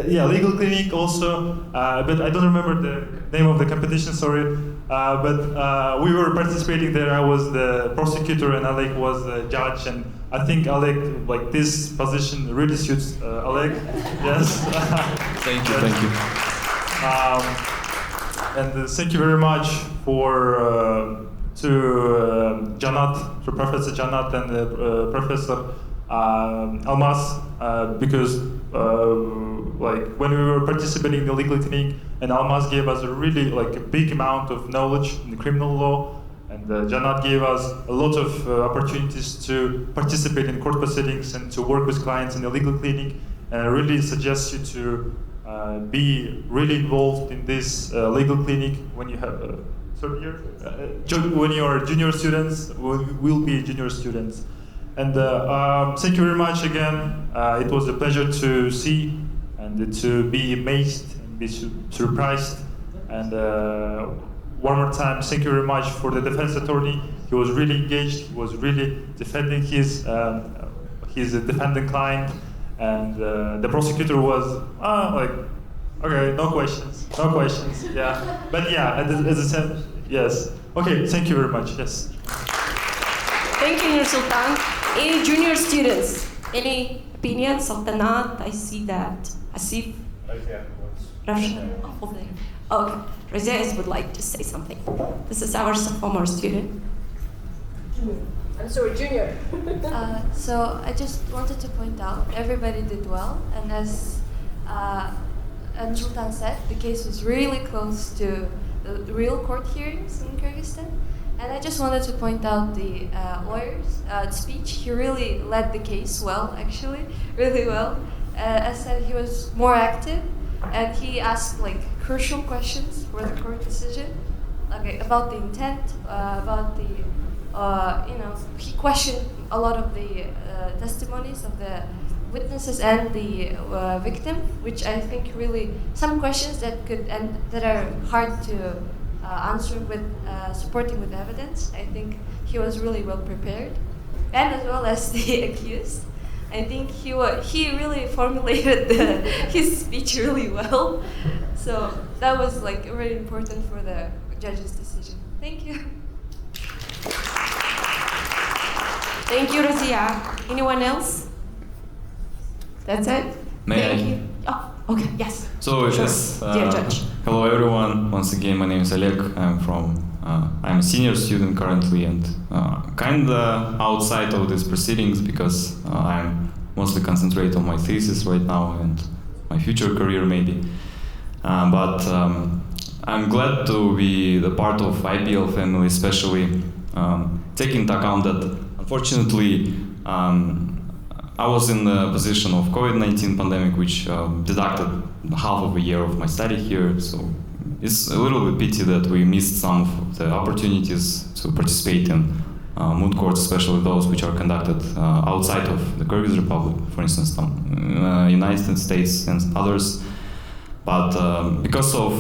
Yeah, legal clinic also, but I don't remember the name of the competition. Sorry, but we were participating there. I was the prosecutor, and Alek was the judge, and I think Alek, like this position, really suits Alek. Yes. Thank you. Thank you. And thank you very much to Jannat, to Professor Jannat and Professor Almaz, because like when we were participating in the legal clinic, and Almaz gave us a really like a big amount of knowledge in the criminal law, and Jannat gave us a lot of opportunities to participate in court proceedings and to work with clients in the legal clinic. And I really suggest you to be really involved in this legal clinic when you have a third year, when you are junior students, will be junior students. And thank you very much again. It was a pleasure to see and to be amazed and be surprised. And one more time, thank you very much for the defense attorney. He was really engaged. He was really defending his defending client. And the prosecutor was like, okay, no questions, yeah. But yeah, as I said, yes. Okay, thank you very much, yes. Thank you, Nursultan. Any junior students? Any opinions of the knot? I see that. Asif? Russia? Okay, Razias would like to say something. This is our sophomore student. I'm sorry, junior. So I just wanted to point out everybody did well, and as Sultan said, the case was really close to the real court hearings in Kyrgyzstan. And I just wanted to point out the lawyer's speech. He really led the case well, actually, really well. As said, he was more active, and he asked like crucial questions for the court decision, okay, about the intent, about the he questioned a lot of the testimonies of the witnesses and the victim, which I think really some questions that that are hard to answer with supporting with evidence. I think he was really well prepared, and as well as the accused. I think he really formulated his speech really well. So that was like very important for the judge's decision. Thank you. Thank you, Razia. Anyone else? That's it? May Thank I? you. Oh, okay, yes. So Sure. yes, Dear Judge. hello everyone. Once again, my name is Oleg. I'm a senior student currently, and kinda outside of these proceedings because I'm mostly concentrated on my thesis right now and my future career maybe. But I'm glad to be the part of IBL family, especially taking into account that unfortunately I was in the position of COVID-19 pandemic, which deducted half of a year of my study here. So it's a little bit pity that we missed some of the opportunities to participate in moot courts, especially those which are conducted outside of the Kyrgyz Republic, for instance, United States and others. But because of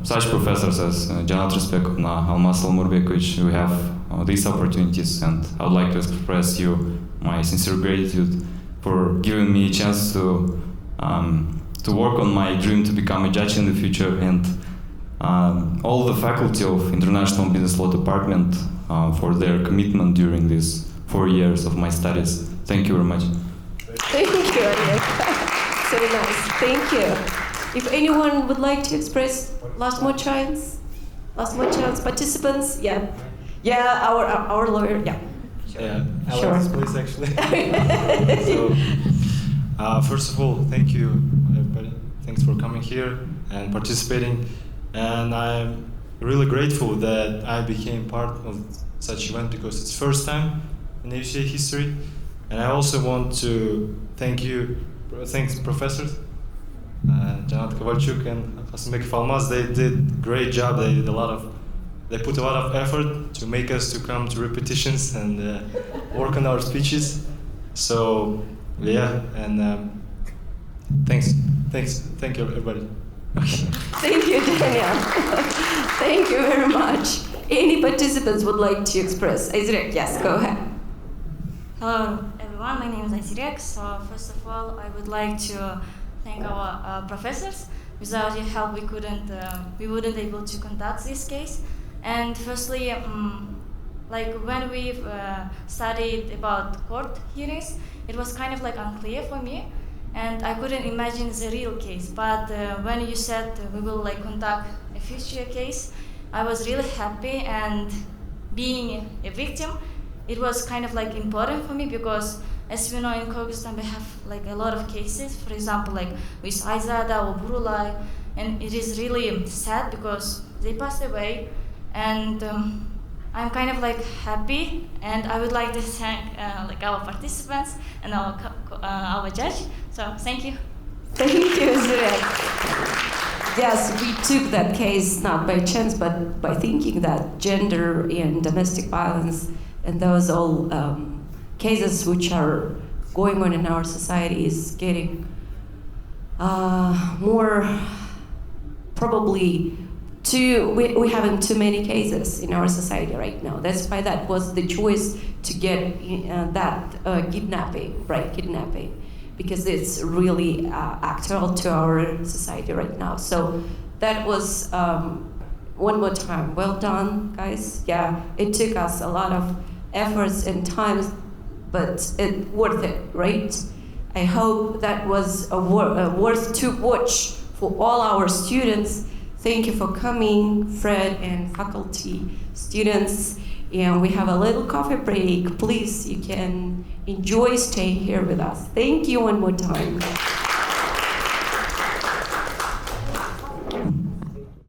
such professors as Jannat Respekovna, Almas Almurbekovich, we have these opportunities, and I would like to express you my sincere gratitude for giving me a chance to work on my dream to become a judge in the future, and all the faculty of International Business Law Department for their commitment during these 4 years of my studies. Thank you very much. Thank you, Oleg. So nice. Thank you. If anyone would like to express last more chance, participants, yeah, our lawyer, yeah. Yeah, Sure. Alex, please, actually. So, first of all, thank you, everybody. Thanks for coming here and participating. And I'm really grateful that I became part of such event because it's first time in AUCA history. And I also want to thanks professors, Jannat Kovalchuk and Qasembekov Almaz. They did great job. They put a lot of effort to make us to come to repetitions and work on our speeches. So yeah, and thank you everybody. Thank you, Daniel. Thank you very much. Any participants would like to express? Aizirek, yes, go ahead. Hello everyone, my name is Aizirek. So first of all, I would like to thank our professors. Without your help, we wouldn't able to conduct this case. And firstly, like when we studied about court hearings, it was kind of like unclear for me, and I couldn't imagine the real case. But when you said we will like conduct a future case, I was really happy. And being a victim, it was kind of like important for me because, as we know, in Kyrgyzstan we have like a lot of cases. For example, like with Aizada or Burulai, and it is really sad because they passed away. And I'm kind of like happy, and I would like to thank like our participants and our judge. So thank you. Thank you, Zurek. Yes, we took that case not by chance, but by thinking that gender and domestic violence and those all cases which are going on in our society is getting more probably. We having too many cases in our society right now. That's why that was the choice to get kidnapping, because it's really actual to our society right now. So that was one more time. Well done, guys. Yeah, it took us a lot of efforts and time, but it worth it, right? I hope that was worth to watch for all our students. Thank you for coming, Fred and faculty, students. And we have a little coffee break. Please, you can enjoy staying here with us. Thank you one more time.